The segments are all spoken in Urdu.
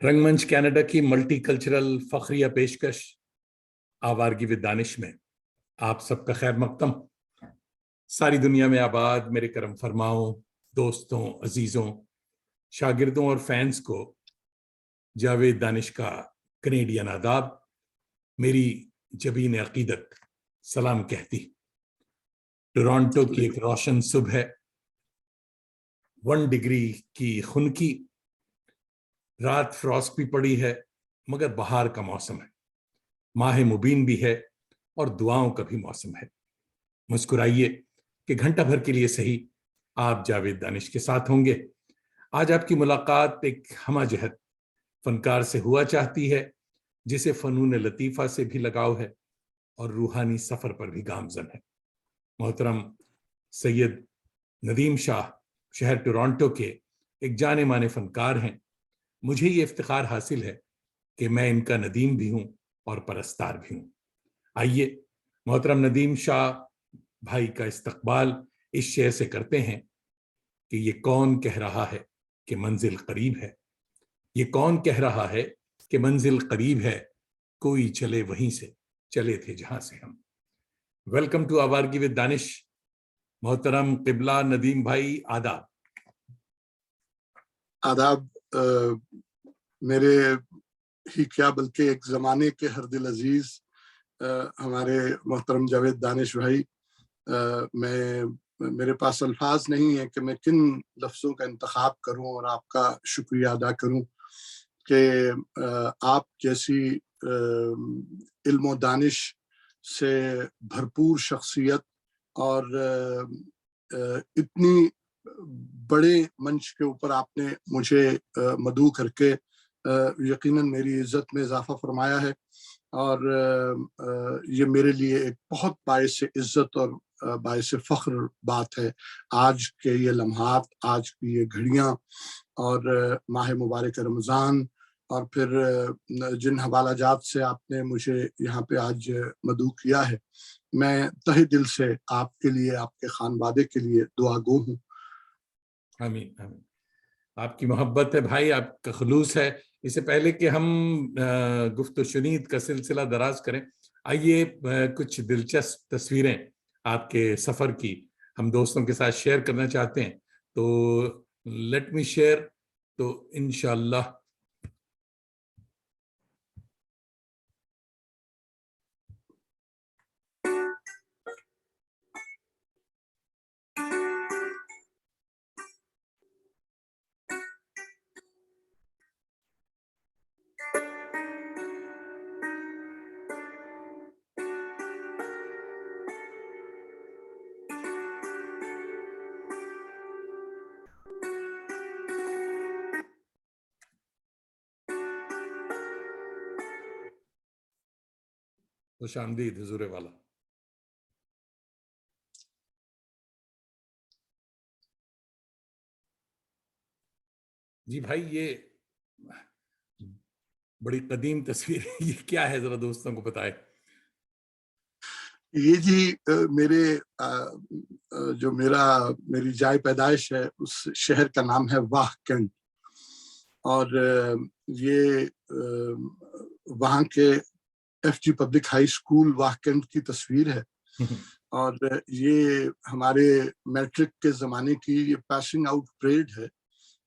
رنگمنچ کینیڈا کی ملٹی کلچرل فخریہ پیشکش آوارگی ود دانش میں آپ سب کا خیر مقدم۔ ساری دنیا میں آباد میرے کرم فرماؤں دوستوں، عزیزوں، شاگردوں اور فینس کو جاوید دانش کا کنیڈین آداب، میری جبین عقیدت سلام کہتی۔ ٹورانٹو کی ایک روشن صبح ہے، 1 ڈگری کی خنکی، رات فروسٹ بھی پڑی ہے، مگر بہار کا موسم ہے، ماہ مبین بھی ہے اور دعاؤں کا بھی موسم ہے۔ مسکرائیے کہ گھنٹہ بھر کے لیے صحیح آپ جاوید دانش کے ساتھ ہوں گے۔ آج آپ کی ملاقات ایک ہمہ جہت فنکار سے ہوا چاہتی ہے جسے فنون لطیفہ سے بھی لگاؤ ہے اور روحانی سفر پر بھی گامزن ہے۔ محترم سید ندیم شاہ شہر ٹورانٹو کے ایک جانے مانے فنکار ہیں۔ مجھے یہ افتخار حاصل ہے کہ میں ان کا ندیم بھی ہوں اور پرستار بھی ہوں۔ آئیے محترم ندیم شاہ بھائی کا استقبال اس شعر سے کرتے ہیں کہ یہ کون کہہ رہا ہے کہ منزل قریب ہے، یہ کون کہہ رہا ہے کہ منزل قریب ہے، کوئی چلے وہیں سے چلے تھے جہاں سے ہم۔ ویلکم ٹو آوارگی ود دانش محترم قبلہ ندیم بھائی، آداب۔ آداب میرے ہی کیا بلکہ ایک زمانے کے ہر دل عزیز ہمارے محترم جاوید دانش بھائی، میرے پاس الفاظ نہیں ہیں کہ میں کن لفظوں کا انتخاب کروں اور آپ کا شکریہ ادا کروں کہ آپ جیسی علم و دانش سے بھرپور شخصیت اور اتنی بڑے منچ کے اوپر آپ نے مجھے مدعو کر کے یقیناً میری عزت میں اضافہ فرمایا ہے، اور یہ میرے لیے ایک بہت باعث عزت اور باعث فخر بات ہے۔ آج کے یہ لمحات، آج کی یہ گھڑیاں اور ماہ مبارک رمضان، اور پھر جن حوالہ جات سے آپ نے مجھے یہاں پہ آج مدعو کیا ہے، میں تہہ دل سے آپ کے لیے، آپ کے خانوادے کے لیے دعا گو ہوں۔ آمین آمین۔ آپ کی محبت ہے بھائی، آپ کا خلوص ہے۔ اس سے پہلے کہ ہم گفت و شنید کا سلسلہ دراز کریں، آئیے کچھ دلچسپ تصویریں آپ کے سفر کی ہم دوستوں کے ساتھ شیئر کرنا چاہتے ہیں، تو لیٹ می شیئر۔ تو انشاءاللہ خوش آمدید حضور والا۔ جی بھائی، یہ بڑی قدیم تصویر ہے، یہ کیا ہے؟ ذرا دوستوں کو بتائے۔ یہ جی میری جائے پیدائش ہے، اس شہر کا نام ہے واہ کنڈ، اور یہ وہاں کے F G public high school Wah کنڈ کی تصویر ہے، اور یہ ہمارے میٹرک کے زمانے کی یہ پاسنگ آؤٹ پریڈ ہے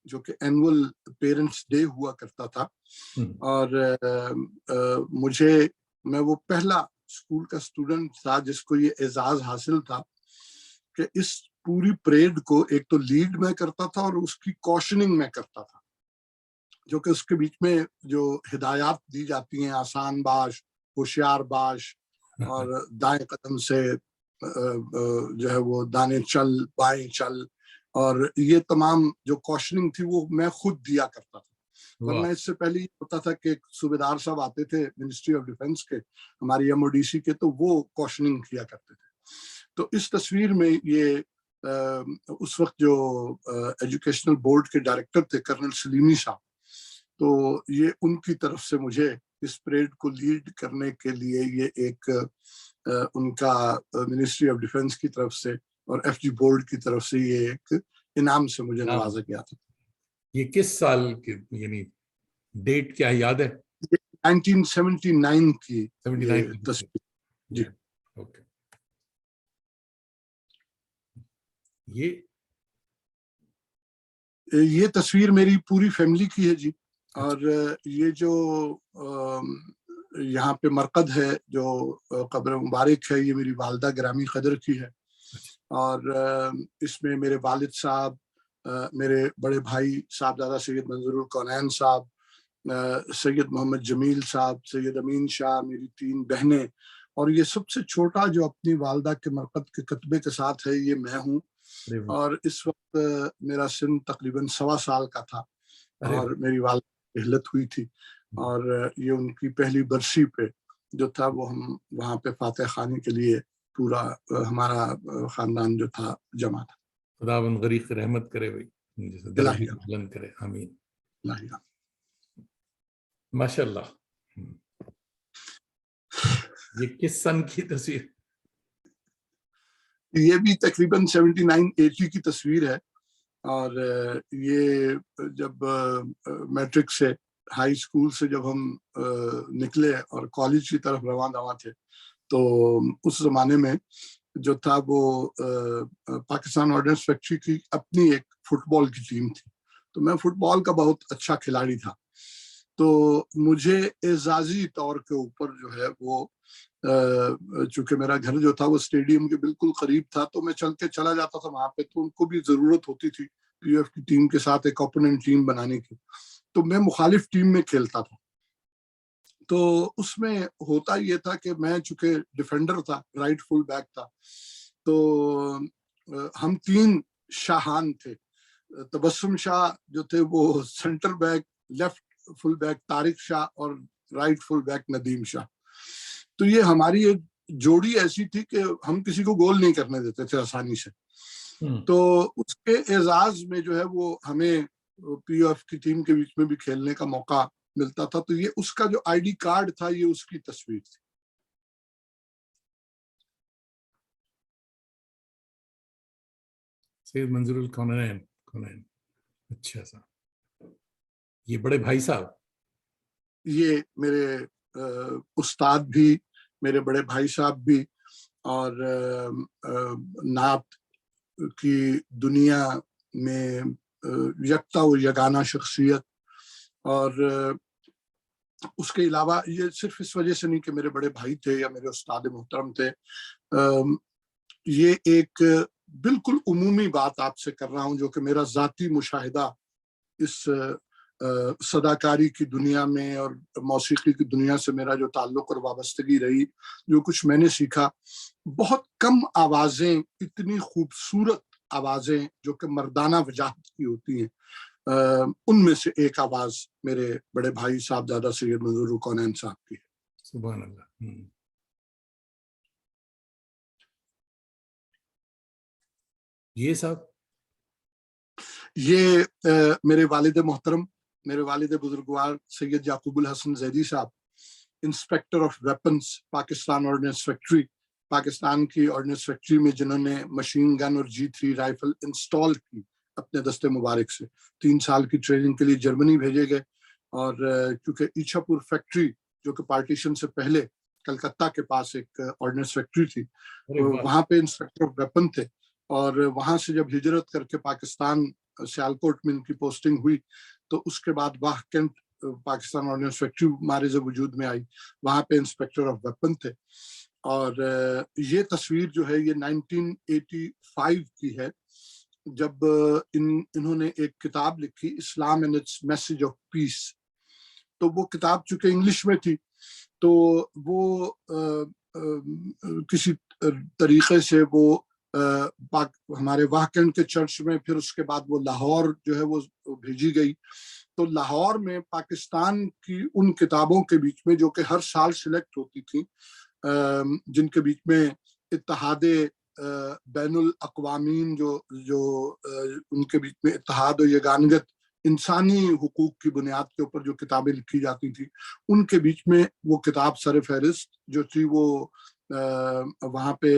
جو کہ اینول پیرنٹس ڈے ہوا کرتا تھا، اور میں وہ پہلا اسکول کا اسٹوڈنٹ تھا جس کو یہ اعزاز حاصل تھا کہ اس پوری پریڈ کو ایک تو لیڈ میں کرتا تھا اور اس کی کوشننگ میں کرتا تھا، جو کہ اس کے بیچ میں جو ہدایات دی جاتی ہیں، آسان باش، ہوشیار باش، اور دائیں قدم سے جو ہے وہ دانے چل، بائیں چل، اور یہ تمام جو کوشننگ تھی وہ میں خود دیا کرتا تھا۔ ورنہ اس سے پہلے یہ ہوتا تھا کہ صوبیدار صاحب آتے تھے منسٹری آف ڈیفنس کے، ہماری MODC کے، تو وہ کوشننگ کیا کرتے تھے۔ تو اس تصویر میں یہ اس وقت جو ایجوکیشنل بورڈ کے ڈائریکٹر تھے کرنل سلیمی صاحب، تو یہ ان کی طرف سے مجھے اس پریڈ کو لیڈ کرنے کے لیے یہ ایک ان کا منسٹری آف ڈیفنس کی طرف سے اور FG بورڈ کی طرف سے یہ ایک انعام سے مجھے نوازا گیا تھا۔ یہ کس سال کے، یعنی ڈیٹ کیا ہے یاد ہے؟ 1979 کی 79 کی تصویر. جی اوکے. یہ تصویر میری پوری فیملی کی ہے جی. اور یہ جو یہاں پہ مرقد ہے جو قبر مبارک ہے یہ میری والدہ گرامی قدر کی ہے. اور اس میں میرے والد صاحب، میرے بڑے بھائی صاحبزادہ سید منظور الکونین صاحب، سید محمد جمیل صاحب، سید امین شاہ، میری 3 بہنیں، اور یہ سب سے چھوٹا جو اپنی والدہ کے مرقد کے کتبے کے ساتھ ہے یہ میں ہوں. اور اس وقت میرا سن تقریباً 1.25 سال کا تھا اور میری والدہ کی ہلاکت ہوئی تھی. اور یہ ان کی پہلی برسی پہ جو تھا وہ ہم وہاں پہ فاتح خوانی کے لیے پورا ہمارا خاندان جو تھا جمع تھا. خداوند غریق رحمت کرے بھائی، درجے بلند کرے. آمین. ماشاء اللہ. یہ کس سن کی تصویر؟ یہ بھی تقریباً 79-80 کی تصویر ہے. اور یہ جب میٹرک سے، ہائی اسکول سے جب ہم نکلے اور کالج کی طرف رواں تھے تو اس زمانے میں جو تھا وہ پاکستان آرڈننس فیکٹری کی اپنی ایک فٹ بال کی ٹیم تھی. تو میں فٹ بال کا بہت اچھا کھلاڑی تھا. تو مجھے اعزازی طور کے اوپر جو ہے وہ چونکہ میرا گھر جو تھا وہ اسٹیڈیم کے بالکل قریب تھا تو میں چل کے چلا جاتا تھا وہاں پہ. تو ان کو بھی ضرورت ہوتی تھی پی ایف کی ٹیم کے ساتھ ایک اوپوننٹ ٹیم بنانے کی. تو میں مخالف ٹیم میں کھیلتا تھا. تو اس میں ہوتا یہ تھا کہ میں چونکہ ڈیفینڈر تھا، رائٹ فل بیک تھا، تو ہم 3 شاہان تھے. تبسم شاہ جو تھے وہ centre back, left full back Tariq Shah, اور right full back Nadeem Shah. تو یہ ہماری ایک جوڑی ایسی تھی کہ ہم کسی کو گول نہیں کرنے دیتے تھے آسانی سے. تو اس کے اعزاز میں جو ہے وہ ہمیں پی ایف کی ٹیم کے بیچ میں بھی کھیلنے کا موقع ملتا تھا. تو یہ اس کا جو آئی ڈی کارڈ تھا یہ اس کی تصویر تھی. سید منظور الکونین. اچھا سا. یہ بڑے بھائی صاحب؟ یہ میرے استاد بھی، میرے بڑے بھائی صاحب بھی، اور نعت کی دنیا میں یکتا و یگانہ شخصیت. اور اس کے علاوہ یہ صرف اس وجہ سے نہیں کہ میرے بڑے بھائی تھے یا میرے استاد محترم تھے، یہ ایک بالکل عمومی بات آپ سے کر رہا ہوں جو کہ میرا ذاتی مشاہدہ اس صداکاری کی دنیا میں اور موسیقی کی دنیا سے میرا جو تعلق اور وابستگی رہی، جو کچھ میں نے سیکھا. بہت کم آوازیں اتنی خوبصورت آوازیں جو کہ مردانہ وجاہت کی ہوتی ہیں، ان میں سے ایک آواز میرے بڑے بھائی صاحبزادہ سید منظور الکونین صاحب کی ہے. سبحان اللہ. یہ صاحب؟ یہ میرے والد محترم، میرے والد بزرگوار سید یعقوب الحسن زیدی صاحب، inspector of weapons Pakistan ordnance factory, Pakistan کی آرڈننس فیکٹری میں جنہوں نے مشین گن اور G3 رائفل انسٹال کی اپنے دستے مبارک سے. 3 سال کی ٹریننگ کے لیے جرمنی بھیجے گئے. اور کیونکہ ایچھا پور فیکٹری جو کہ پارٹیشن سے پہلے کلکتہ کے پاس ایک آرڈننس فیکٹری تھی، وہاں پہ انسپیکٹر آف ویپن تھے. اور وہاں سے جب ہجرت کر کے پاکستان سیالکوٹ میں ان کی پوسٹنگ ہوئی تو اس کے بعد Wah cantt Pakistan ordnance factory مارز وجود میں آئی، وہاں پہ انسپیکٹر آف ویپن تھے. اور یہ تصویر جو ہے یہ 1985 کی ہے جب انہوں نے ایک کتاب لکھی، Islam and its message of peace. تو وہ کتاب چونکہ انگلش میں تھی تو وہ کسی طریقے سے وہ ہمارے واہکنڈ کے چرچ میں، پھر اس کے بعد وہ لاہور جو ہے وہ بھیجی گئی. تو لاہور میں پاکستان کی ان کتابوں کے بیچ میں جو کہ ہر سال سلیکٹ ہوتی تھیں، جن کے بیچ میں اتحاد بین الاقوامین جو ان کے بیچ میں اتحاد و یگانگت انسانی حقوق کی بنیاد کے اوپر جو کتابیں لکھی جاتی تھی، ان کے بیچ میں وہ کتاب سر فہرست جو تھی وہ وہاں پہ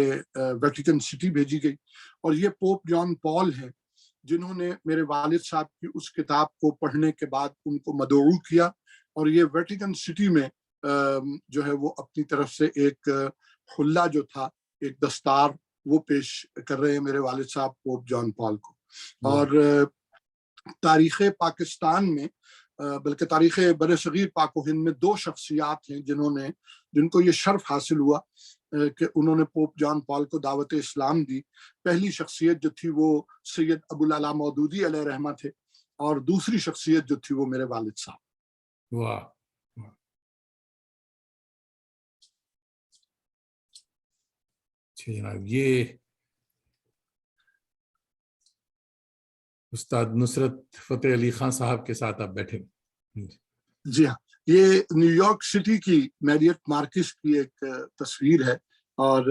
ویٹیکن سٹی بھیجی گئی. اور یہ پوپ جان پال ہیں جنہوں نے میرے والد صاحب کی اس کتاب کو پڑھنے کے بعد ان کو مدعو کیا اور یہ ویٹیکن سٹی میں جو ہے وہ اپنی طرف سے ایک حلہ جو تھا، ایک دستار، وہ پیش کر رہے ہیں میرے والد صاحب پوپ جان پال کو. اور تاریخ پاکستان میں بلکہ تاریخ بر صغیر پاک و ہند میں 2 شخصیات ہیں جن کو یہ شرف حاصل ہوا کہ انہوں نے پوپ جان پال کو دعوت اسلام دی. پہلی شخصیت جو تھی وہ سید ابو العلا مودودی علیہ رحمہ تھے، اور دوسری شخصیت جو تھی وہ میرے والد صاحب. واہ، جناب. یہ استاد نصرت فتح علی خان صاحب کے ساتھ آپ بیٹھے. جی ہاں، یہ نیو یارک سٹی کی میریٹ مارکس کی ایک تصویر ہے. اور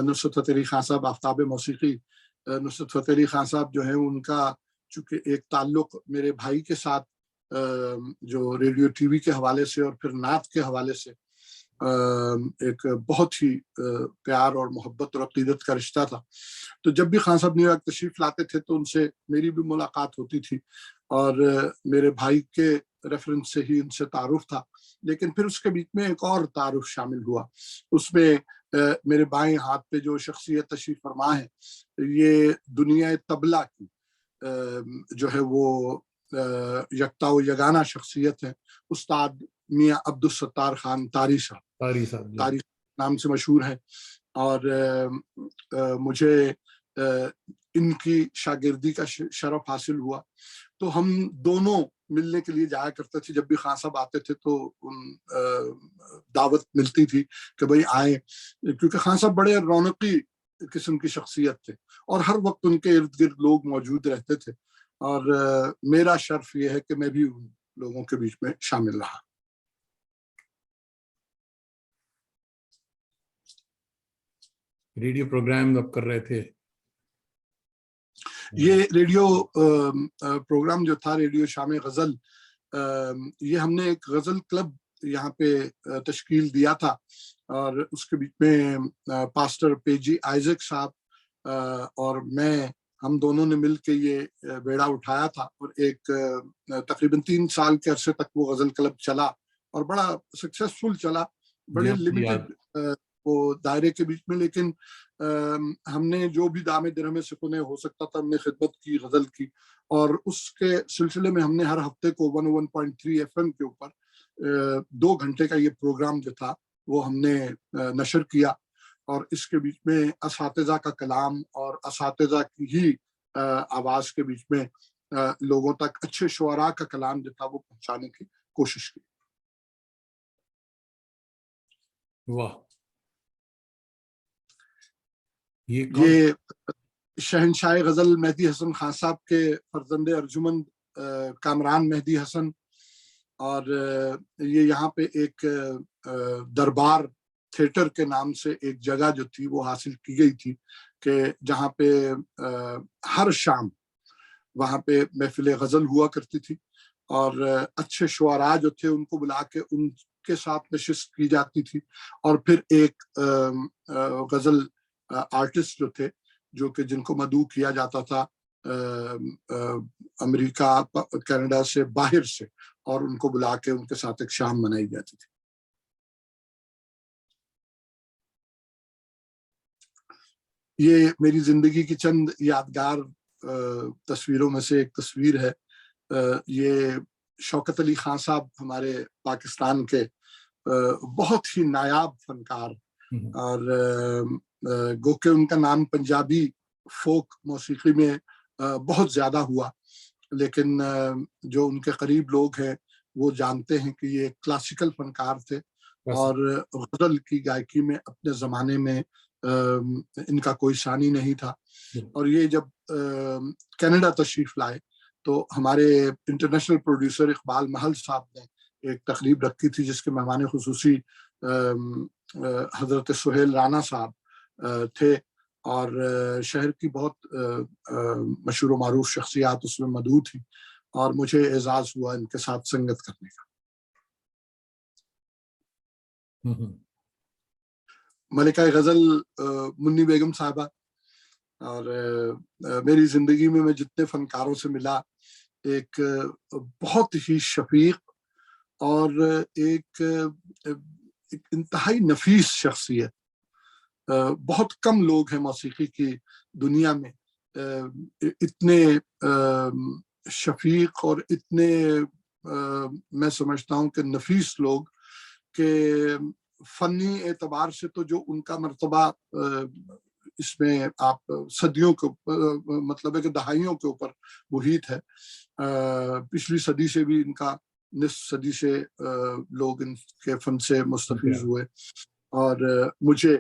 نصرت فتح علی خان صاحب آفتاب موسیقی، نصرت فتح علی خان صاحب جو ہیں ان کا چونکہ ایک تعلق میرے بھائی کے ساتھ جو ریڈیو ٹی وی کے حوالے سے اور پھر نعت کے حوالے سے ایک بہت ہی پیار اور محبت اور عقیدت کا رشتہ تھا. تو جب بھی خان صاحب نیو یارک تشریف لاتے تھے تو ان سے میری بھی ملاقات ہوتی تھی، اور میرے بھائی کے ریفرنس سے ہی ان سے تعارف تھا. لیکن پھر اس کے بیچ میں ایک اور تعارف شامل ہوا. اس میں میرے بائیں ہاتھ پہ جو شخصیت تشریف فرما ہے، یہ دنیا طبلہ کی جو ہے وہ یکتا و یگانہ شخصیت ہے، استاد میاں عبدالستار خان طاری صاحب. طاری نام سے مشہور ہے. اور مجھے ان کی شاگردی کا شرف حاصل ہوا. تو ہم دونوں ملنے کے لیے جایا کرتے تھے. جب بھی خان صاحب آتے تھے تو دعوت ملتی تھی کہ بھئی آئیں، کیونکہ خان صاحب بڑے رونقی قسم کی شخصیت تھے اور ہر وقت ان کے ارد گرد لوگ موجود رہتے تھے. اور میرا شرف یہ ہے کہ میں بھی ان لوگوں کے بیچ میں شامل رہا. ریڈیو پروگرام اب کر رہے تھے. یہ ریڈیو پروگرام جو تھا ریڈیو شام غزل، یہ ہم نے ایک غزل کلب یہاں پہ تشکیل دیا تھا، اور اس کے بیچ میں پاسٹر پیجی آئزک صاحب اور میں، ہم دونوں نے مل کے یہ بیڑا اٹھایا تھا. اور ایک تقریباً 3 سال کے عرصے تک وہ غزل کلب چلا اور بڑا سکسیسفل چلا. بڑے لمیٹڈ وہ دائرے کے بیچ میں، لیکن ہم نے جو بھی دام درہم سکونے ہو سکتا تھا ہم نے خدمت کی غزل کی. اور اس کے سلسلے میں ہم نے ہر ہفتے کو 101.3 FM کے اوپر 2 گھنٹے کا یہ پروگرام جو تھا وہ ہم نے نشر کیا. اور اس کے بیچ میں اساتذہ کا کلام اور اساتذہ کی ہی آواز کے بیچ میں لوگوں تک اچھے شعراء کا کلام جو تھا وہ پہنچانے کی کوشش کی. واہ. یہ شہنشاہ غزل مہدی حسن خان صاحب کے فرزند ارجمند کامران مہدی حسن، اور یہ یہاں پہ ایک دربار تھیٹر کے نام سے ایک جگہ جو تھی وہ حاصل کی گئی تھی کہ جہاں پہ ہر شام وہاں پہ محفل غزل ہوا کرتی تھی، اور اچھے شعراء جو تھے ان کو بلا کے ان کے ساتھ نشست کی جاتی تھی. اور پھر ایک غزل آرٹسٹ جو تھے جو کہ جن کو مدعو کیا جاتا تھا امریکہ کینیڈا سے باہر سے، اور ان کو بلا کے ان کے ساتھ ایک شام منائی جاتی تھی. یہ میری زندگی کی چند یادگار تصویروں میں سے ایک تصویر ہے. یہ شوکت علی خان صاحب ہمارے پاکستان کے بہت ہی نایاب فنکار، اور گو کہ ان کا نام پنجابی فوک موسیقی میں بہت زیادہ ہوا، لیکن جو ان کے قریب لوگ ہیں وہ جانتے ہیں کہ یہ کلاسیکل فنکار تھے، اور غزل کی گائکی میں اپنے زمانے میں ان کا کوئی ثانی نہیں تھا. اور یہ جب کینیڈا تشریف لائے تو ہمارے انٹرنیشنل پروڈیوسر اقبال محل صاحب نے ایک تقریب رکھی تھی جس کے مہمان خصوصی حضرت سہیل رانا صاحب تھے، اور شہر کی بہت مشہور و معروف شخصیات اس میں مدعو تھی، اور مجھے اعزاز ہوا ان کے ساتھ سنگت کرنے کا. ملکہ غزل منی بیگم صاحبہ، اور میری زندگی میں جتنے فنکاروں سے ملا، ایک بہت ہی شفیق اور ایک انتہائی نفیس شخصیت. بہت کم لوگ ہیں موسیقی کی دنیا میں اتنے شفیق اور اتنے میں سمجھتا ہوں کہ نفیس لوگ کہ فنی اعتبار سے تو جو ان کا مرتبہ اس میں آپ صدیوں کے مطلب ہے کہ دہائیوں کے اوپر محیط ہے. پچھلی صدی سے بھی ان کا نصف صدی سے لوگ ان کے فن سے مستفیض ہوئے. اور مجھے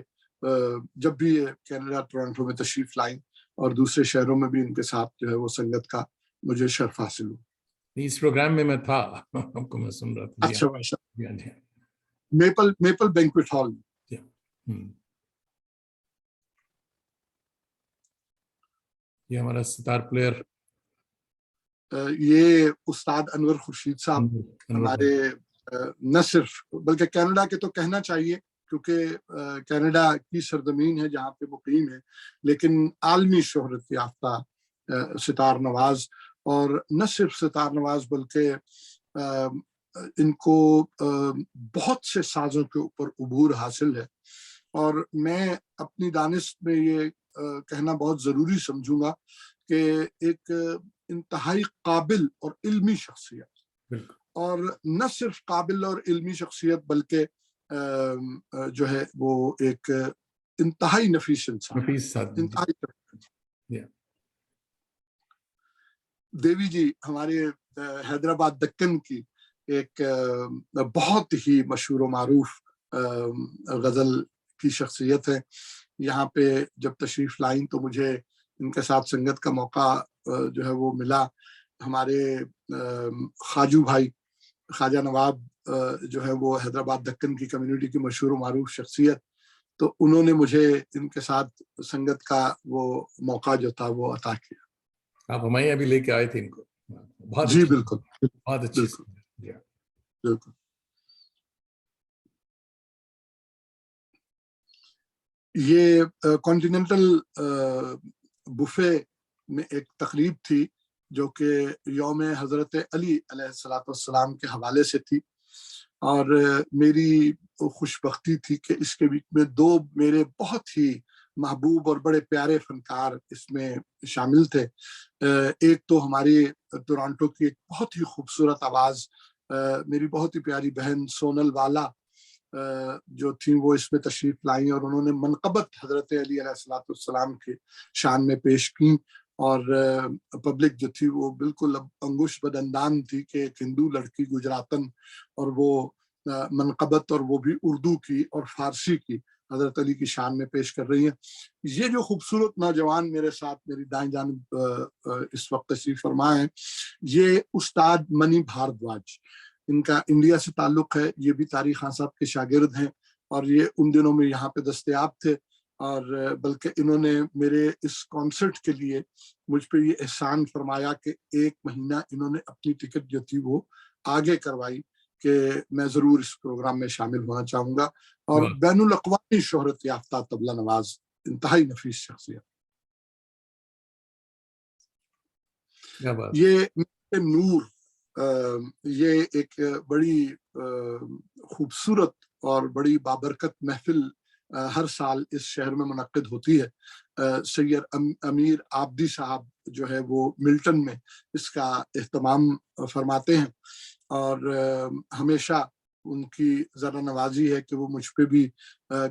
جب بھی یہ کینیڈا ٹورانٹو میں تشریف لائیں اور دوسرے شہروں میں بھی ان کے ساتھ جو ہے وہ سنگت کا مجھے شرف حاصل ہوا. اس پروگرام میں تھا آپ کو میں سن رہا تھا. اچھا ماشاء میپل بینکویٹ ہال. یہ ہمارا ستار پلیئر یہ استاد انور خورشید صاحب ہمارے نہ صرف بلکہ کینیڈا کے تو کہنا چاہیے کیونکہ کینیڈا کی سرزمین ہے جہاں پہ مقیم ہے، لیکن عالمی شہرت یافتہ ستار نواز. اور نہ صرف ستار نواز بلکہ ان کو بہت سے سازوں کے اوپر عبور حاصل ہے. اور میں اپنی دانش میں یہ کہنا بہت ضروری سمجھوں گا کہ ایک انتہائی قابل اور علمی شخصیت، اور نہ صرف قابل اور علمی شخصیت بلکہ جو ہے وہ ایک انتہائی نفیس انسان. دیوی جی ہمارے حیدرآباد دکن کی ایک بہت ہی مشہور و معروف غزل کی شخصیت ہے. یہاں پہ جب تشریف لائیں تو مجھے ان کے ساتھ سنگت کا موقع جو ہے وہ ملا. ہمارے خواجو بھائی خواجہ نواب جو ہے وہ حیدرآباد دکن کی کمیونٹی کی مشہور و معروف شخصیت، تو انہوں نے مجھے ان کے ساتھ سنگت کا وہ موقع جو تھا وہ عطا کیا. آپ ہمارے یہاں بھی لے کے آئے تھے ان کو. بہت جی بالکل بہت اچھی. بالکل. یہ کانٹیننٹل بفے میں ایک تقریب تھی جو کہ یوم حضرت علی علیہ السلام کے حوالے سے تھی، اور میری خوش بختی تھی کہ اس کے بیچ میں دو میرے بہت ہی محبوب اور بڑے پیارے فنکار اس میں شامل تھے. ایک تو ہماری ٹورانٹو کی ایک بہت ہی خوبصورت آواز میری بہت ہی پیاری بہن سونل والا جو تھیں وہ اس میں تشریف لائیں اور انہوں نے منقبت حضرت علی علیہ السلام کے شان میں پیش کی. اور پبلک جو تھی وہ بالکل انگوش بدندان تھی کہ ایک ہندو لڑکی گجراتن اور وہ منقبت اور وہ بھی اردو کی اور فارسی کی حضرت علی کی شان میں پیش کر رہی ہیں. یہ جو خوبصورت نوجوان میرے ساتھ میری دائیں جانب اس وقت تشریف فرما ہیں، یہ استاد منی بھاردواج، ان کا انڈیا سے تعلق ہے. یہ بھی طارق خان صاحب کے شاگرد ہیں اور یہ ان دنوں میں یہاں پہ دستیاب تھے. اور بلکہ انہوں نے میرے اس کانسرٹ کے لیے مجھ پہ یہ احسان فرمایا کہ ایک مہینہ انہوں نے اپنی ٹکٹ جو تھی وہ آگے کروائی کہ میں ضرور اس پروگرام میں شامل ہونا چاہوں گا. اور بین الاقوامی شہرت یافتہ طبلہ نواز، انتہائی نفیس شخصیت. یہ نور یہ ایک بڑی خوبصورت اور بڑی بابرکت محفل ہر سال اس شہر میں منعقد ہوتی ہے. سید امیر عابدی صاحب جو ہے وہ ملٹن میں اس کا اہتمام فرماتے ہیں، اور ہمیشہ ان کی ذرا نوازی ہے کہ وہ مجھ پہ بھی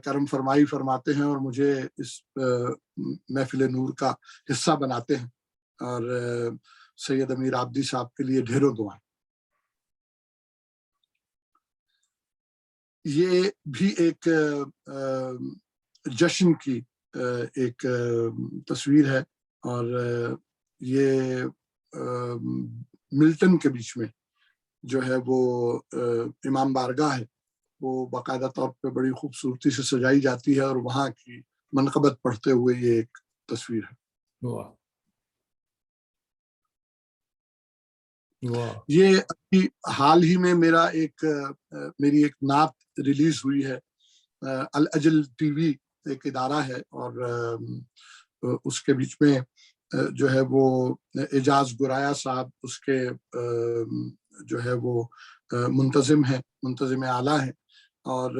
کرم فرمائی فرماتے ہیں اور مجھے اس محفل نور کا حصہ بناتے ہیں. اور سید امیر عابدی صاحب کے لیے ڈھیروں دعائیں. یہ بھی ایک جشن کی ایک تصویر ہے، اور یہ ملٹن کے بیچ میں جو ہے وہ امام بارگاہ ہے، وہ باقاعدہ طور پہ بڑی خوبصورتی سے سجائی جاتی ہے اور وہاں کی منقبت پڑھتے ہوئے یہ ایک تصویر ہے. یہ ابھی حال ہی میں میری ایک نعت ریلیز ہوئی ہے. الاجل ٹی وی ایک ادارہ ہے اور اس کے بیچ میں جو ہے وہ اعجاز گرایا صاحب اس کے جو ہے وہ منتظم اعلیٰ ہیں، اور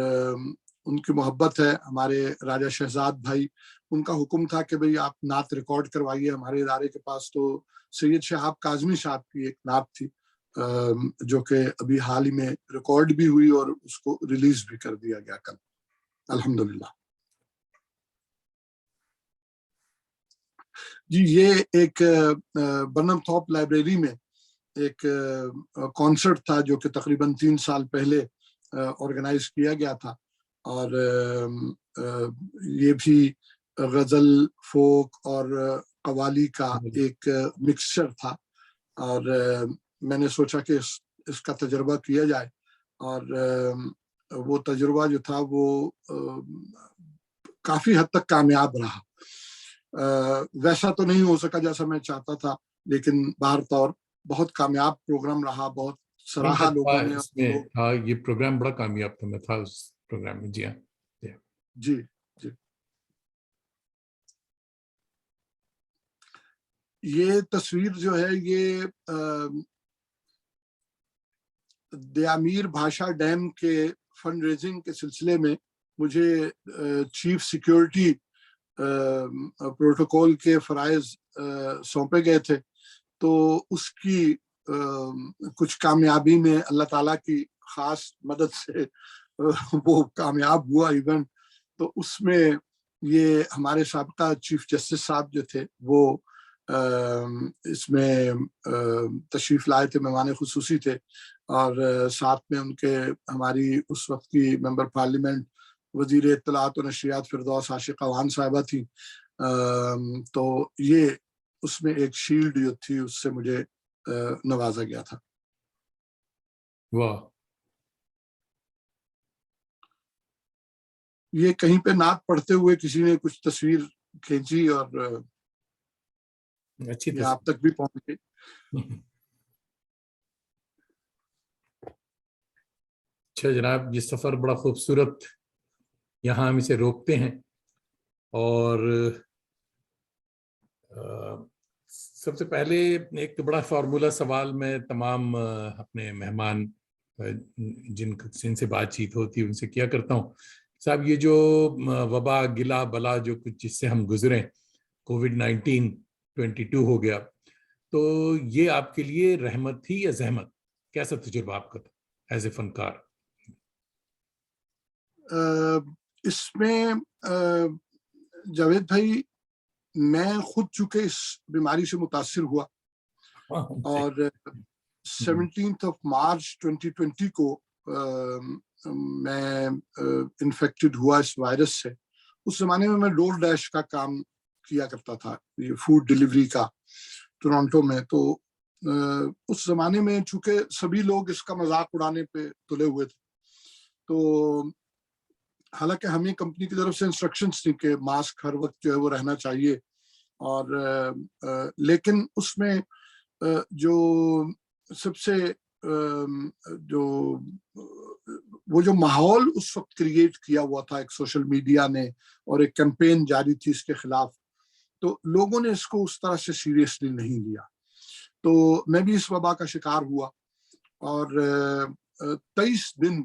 ان کی محبت ہے. ہمارے راجہ شہزاد بھائی، ان کا حکم تھا کہ بھئی آپ نعت ریکارڈ کروائیے ہمارے ادارے کے پاس. تو سید شہاب کاظمی صاحب کی ایک نعت تھی جو کہ ابھی حال ہی میں ریکارڈ بھی ہوئی اور اس کو ریلیز بھی کر دیا گیا کل، الحمدللہ. جی، یہ ایک برنم تھورپ لائبریری میں ایک کانسرٹ تھا جو کہ تقریباً 3 سال پہلے آرگنائز کیا گیا تھا، اور یہ بھی غزل، فوک اور قوالی کا ایک مکسچر تھا. اور میں نے سوچا کہ اس کا تجربہ کیا جائے، اور وہ تجربہ جو تھا وہ کافی حد تک کامیاب رہا. ویسا تو نہیں ہو سکا جیسا میں چاہتا تھا، لیکن باہر طور بہت کامیاب پروگرام رہا، بہت سراہا لوگوں نے. ہاں، یہ پروگرام بڑا کامیاب تھا، میں تھا اس پروگرام میں. جی ہاں، جی جی. یہ تصویر جو ہے یہ دیامیر بھاشا ڈیم کے فنڈ ریزنگ کے سلسلے میں مجھے چیف سیکیورٹی پروٹوکول کے فرائض سونپے گئے تھے. تو اس کی کچھ کامیابی میں اللہ تعالیٰ کی خاص مدد سے وہ کامیاب ہوا ایونٹ. تو اس میں یہ ہمارے سابقہ چیف جسٹس صاحب جو تھے وہ اس میں تشریف لائے تھے، مہمان خصوصی تھے، اور ساتھ میں ان کے ہماری اس وقت کی ممبر پارلیمنٹ وزیر اطلاعات و نشریات فردوس عاشق اوان صاحبہ تھی. تو یہ اس میں ایک شیلڈ جو تھی اس سے مجھے نوازا گیا تھا. واہ. یہ کہیں پہ نعت پڑھتے ہوئے کسی نے کچھ تصویر کھینچی اور یہ آپ تک بھی پہنچ گئی. اچھا جناب، یہ سفر بڑا خوبصورت، یہاں ہم اسے روکتے ہیں. اور سب سے پہلے ایک بڑا فارمولا سوال میں تمام اپنے مہمان جن سے بات چیت ہوتی ہے ان سے کیا کرتا ہوں. صاحب، یہ جو وبا گلا بلا جو کچھ جس سے ہم گزرے، کووڈ-19 22 ہو گیا، تو یہ آپ کے لیے رحمت تھی یا زحمت؟ کیسا تجربہ آپ کا تھا ایز اے فنکار؟ اس میں جاوید بھائی، میں خود چونکہ اس بیماری سے متاثر ہوا، اور 17 مارچ 2020 کو میں انفیکٹڈ ہوا اس وائرس سے. اس زمانے میں ڈور ڈیش کا کام کیا کرتا تھا، یہ فوڈ ڈیلیوری کا، ٹورانٹو میں. تو اس زمانے میں چونکہ سبھی لوگ اس کا مذاق اڑانے پہ تلے ہوئے تھے، تو حالانکہ ہمیں کمپنی کی طرف سے انسٹرکشنز تھی کہ ماسک ہر وقت جو ہے وہ رہنا چاہیے، اور لیکن اس میں جو سب سے جو ماحول اس وقت کریٹ کیا ہوا تھا ایک سوشل میڈیا نے، اور ایک کیمپین جاری تھی اس کے خلاف، تو لوگوں نے اس کو اس طرح سے سیریسلی نہیں لیا. تو میں بھی اس وبا کا شکار ہوا، اور 23 دن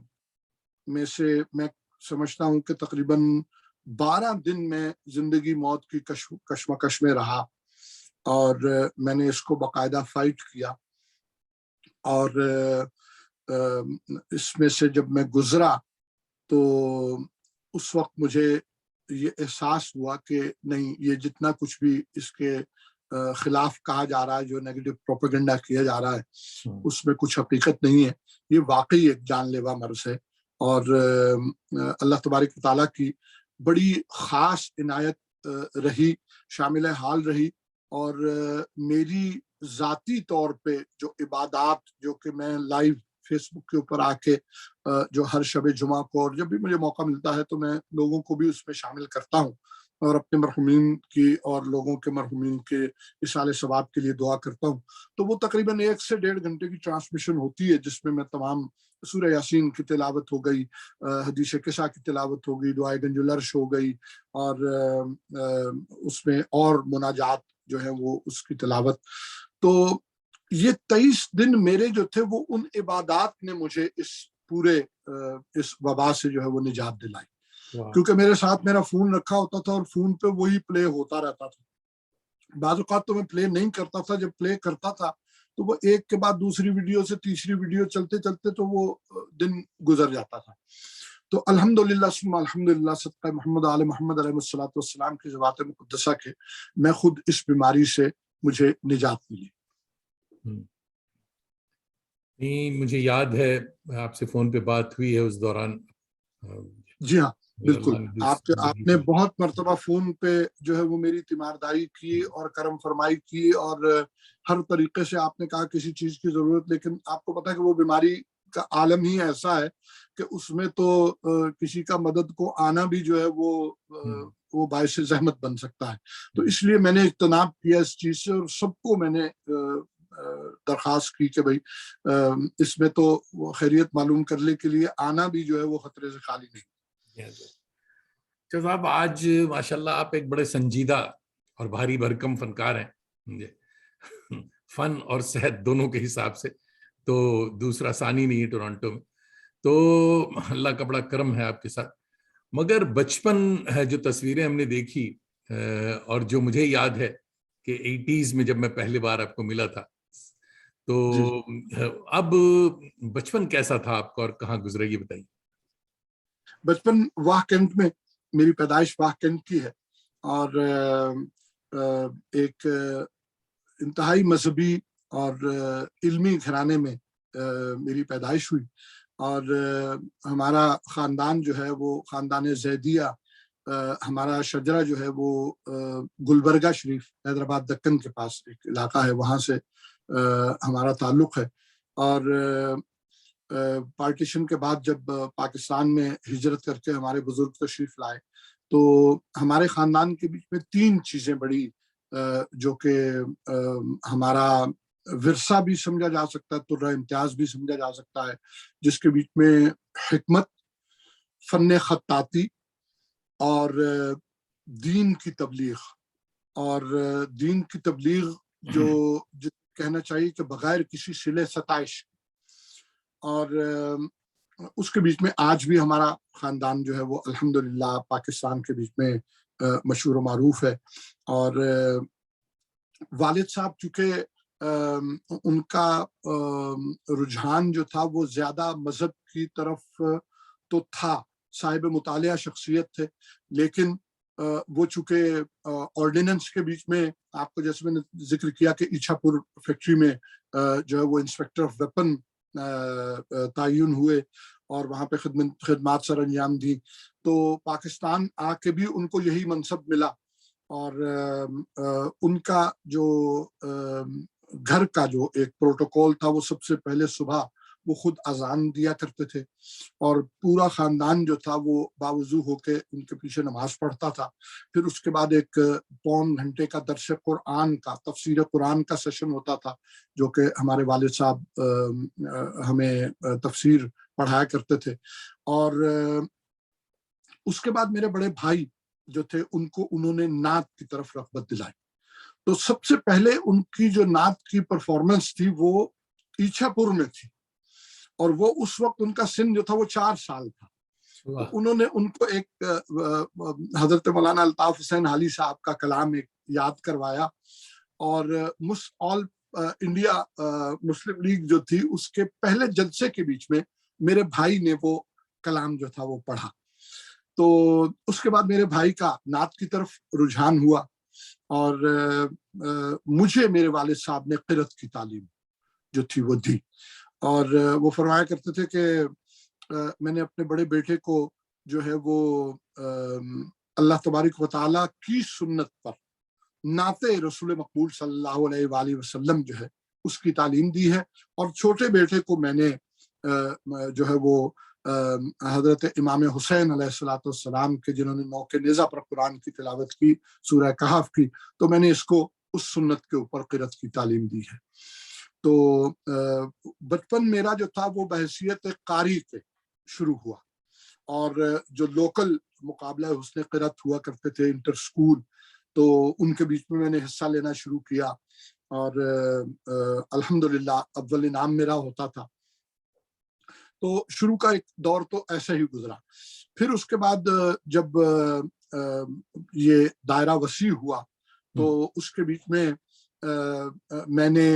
میں سے میں سمجھتا ہوں کہ تقریباً 12 دن میں زندگی موت کی کشمکش میں رہا، اور میں نے اس کو باقاعدہ فائٹ کیا. اور اس میں سے جب میں گزرا تو اس وقت مجھے یہ احساس ہوا کہ نہیں، یہ جتنا کچھ بھی اس کے خلاف کہا جا رہا ہے، جو نیگیٹو پروپیگنڈا کیا جا رہا ہے، اس میں کچھ حقیقت نہیں ہے. یہ واقعی ایک جان لیوا مرض ہے، اور اللہ تبارک و تعالیٰ کی بڑی خاص عنایت رہی، شامل حال رہی. اور میری ذاتی طور پہ جو عبادات، جو کہ میں لائیو فیس بک کے اوپر آ کے جو ہر شب جمعہ کو، اور جب بھی مجھے موقع ملتا ہے تو میں لوگوں کو بھی اس میں شامل کرتا ہوں، اور اپنے مرحومین کی اور لوگوں کے مرحومین کے اصالِ ثواب کے لیے دعا کرتا ہوں. تو وہ تقریباً 1 سے 1.5 گھنٹے کی ٹرانسمیشن ہوتی ہے، جس میں تمام سورہ یاسین کی تلاوت ہو گئی، حدیث قصہ کی تلاوت ہو گئی، دعائے گنج العرش ہو گئی، اور اس میں اور مناجات جو ہے وہ اس کی تلاوت. تو یہ 23 دن میرے جو تھے وہ ان عبادات نے مجھے اس پورے اس وبا سے جو ہے وہ نجات دلائی، کیونکہ میرے ساتھ میرا فون رکھا ہوتا تھا اور فون پہ وہی پلے ہوتا رہتا تھا. بعض اوقات تو میں پلے نہیں کرتا تھا، جب پلے کرتا تھا تو وہ ایک کے بعد دوسری ویڈیو سے تیسری ویڈیو چلتے چلتے تو وہ دن گزر جاتا تھا. تو الحمدللہ ثم الحمدللہ صدقہ محمد آل محمد علیہ الصلوۃ والسلام کی ذوات مقدسہ کے میں خود اس بیماری سے مجھے نجات ملی. مجھے یاد ہے آپ سے فون پہ بات ہوئی ہے اس دوران. جی ہاں بالکل، آپ نے بہت مرتبہ فون پہ جو ہے وہ میری تیمارداری کی اور کرم فرمائی کی، اور ہر طریقے سے آپ نے کہا کسی چیز کی ضرورت، لیکن آپ کو پتا ہے کہ وہ بیماری کا عالم ہی ایسا ہے کہ اس میں تو کسی کا مدد کو آنا بھی جو ہے وہ باعث زحمت بن سکتا ہے. تو اس لیے میں نے اجتناب کیا اس چیز سے، اور سب کو میں نے درخواست کی کہ بھائی اس میں تو خیریت معلوم کرنے کے لیے آنا بھی جو ہے وہ خطرے سے خالی نہیں. صاحب آج ماشاءاللہ آپ ایک بڑے سنجیدہ اور بھاری بھرکم فنکار ہیں. فن اور صحت دونوں کے حساب سے تو دوسرا ثانی نہیں ہے ٹورانٹو میں. تو اللہ کا بڑا کرم ہے آپ کے ساتھ. مگر بچپن ہے جو تصویریں ہم نے دیکھی اور جو مجھے یاد ہے کہ 80s میں جب میں پہلی بار آپ کو ملا تھا، تو اب بچپن کیسا تھا آپ کا اور کہاں گزرے یہ بتائیے. بچپن واہ کینٹ میں، میری پیدائش واہ کینٹ کی ہے، اور ایک انتہائی مذہبی اور علمی گھرانے میں میری پیدائش ہوئی. اور ہمارا خاندان جو ہے وہ خاندان زیدیہ، ہمارا شجرہ جو ہے وہ گلبرگہ شریف حیدرآباد دکن کے پاس ایک علاقہ ہے، وہاں سے ہمارا تعلق ہے. اور پارٹیشن کے بعد جب پاکستان میں ہجرت کر کے ہمارے بزرگ تشریف لائے تو ہمارے خاندان کے بیچ میں 3 چیزیں بڑی جو کہ ہمارا ورثہ بھی سمجھا جا سکتا ہے، ترہ امتیاز بھی سمجھا جا سکتا ہے، جس کے بیچ میں حکمت، فن خطاطی اور دین کی تبلیغ. اور دین کی تبلیغ جو کہنا چاہیے کہ بغیر کسی صلہ ستائش. اور اس کے بیچ میں آج بھی ہمارا خاندان جو ہے وہ الحمدللہ پاکستان کے بیچ میں مشہور و معروف ہے. اور والد صاحب چونکہ ان کا رجحان جو تھا وہ زیادہ مذہب کی طرف تو تھا، صاحب مطالعہ شخصیت تھے، لیکن وہ چونکہ آرڈیننس کے بیچ میں، آپ کو جیسے میں نے ذکر کیا کہ ایچھا پور فیکٹری میں جو ہے وہ انسپیکٹر آف ویپن تعین ہوئے اور وہاں پہ خدمات سر انجام دی، تو پاکستان آ کے بھی ان کو یہی منصب ملا. اور ان کا جو گھر کا جو ایک پروٹوکول تھا وہ سب سے پہلے صبح وہ خود اذان دیا کرتے تھے، اور پورا خاندان جو تھا وہ باوضو ہو کے ان کے پیچھے نماز پڑھتا تھا. پھر اس کے بعد ایک پون گھنٹے کا درس قرآن کا، تفسیر قرآن کا سیشن ہوتا تھا، جو کہ ہمارے والد صاحب ہمیں تفسیر پڑھایا کرتے تھے. اور اس کے بعد میرے بڑے بھائی جو تھے ان کو انہوں نے نعت کی طرف رغبت دلائی. تو سب سے پہلے ان کی جو نعت کی پرفارمنس تھی وہ ایچھا پور میں تھی، اور وہ اس وقت ان کا سن جو تھا وہ 4 سال تھا. تو انہوں نے ان کو ایک حضرت مولانا الطاف حسین حالی صاحب کا کلام ایک یاد کروایا، اور آل انڈیا مسلم لیگ جو تھی اس کے پہلے جلسے کے بیچ میں میرے بھائی نے وہ کلام جو تھا وہ پڑھا. تو اس کے بعد میرے بھائی کا نعت کی طرف رجحان ہوا، اور مجھے میرے والد صاحب نے قرأت کی تعلیم جو تھی وہ دی. اور وہ فرمایا کرتے تھے کہ میں نے اپنے بڑے بیٹے کو جو ہے وہ اللہ تبارک و تعالیٰ کی سنت پر نعت رسول مقبول صلی اللہ علیہ وآلہ وسلم جو ہے اس کی تعلیم دی ہے. اور چھوٹے بیٹے کو میں نے جو ہے وہ حضرت امام حسین علیہ الصلوۃ والسلام کے، جنہوں نے نوک نیزہ پر قرآن کی تلاوت کی، سورہ کہف کی، تو میں نے اس کو اس سنت کے اوپر قرأت کی تعلیم دی ہے. تو بچپن میرا جو تھا وہ بحیثیت قاری کے شروع ہوا، اور جو لوکل مقابلہ حسن قرأت ہوا کرتے تھے انٹر سکول، تو ان کے بیچ میں نے حصہ لینا شروع کیا. اور الحمدللہ اول انعام میرا ہوتا تھا. تو شروع کا ایک دور تو ایسا ہی گزرا. پھر اس کے بعد جب یہ دائرہ وسیع ہوا تو اس کے بیچ میں میں نے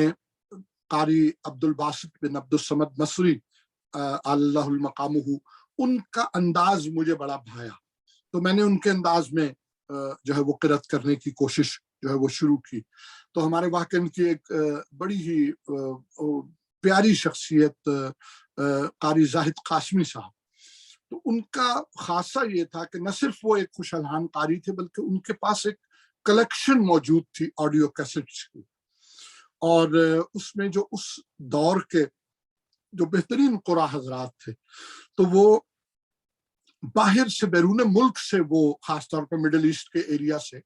قاری عبدالباسط بن عبدالصمد مصری اللہ المقامہ ان کا انداز مجھے بڑا بھایا. تو میں نے ان کے انداز میں جو ہے وہ قرأت کرنے کی کوشش جو ہے وہ شروع کی. تو ہمارے واقع کی ایک بڑی ہی پیاری شخصیت قاری زاہد قاسمی صاحب. تو ان کا خاصہ یہ تھا کہ نہ صرف وہ ایک خوش الحان قاری تھے بلکہ ان کے پاس ایک کلیکشن موجود تھی آڈیو کیسٹس کی. اور اس میں جو اس دور کے جو بہترین قرآ حضرات تھے تو وہ باہر سے بیرون ملک سے وہ خاص طور پر مڈل ایسٹ کے ایریا سے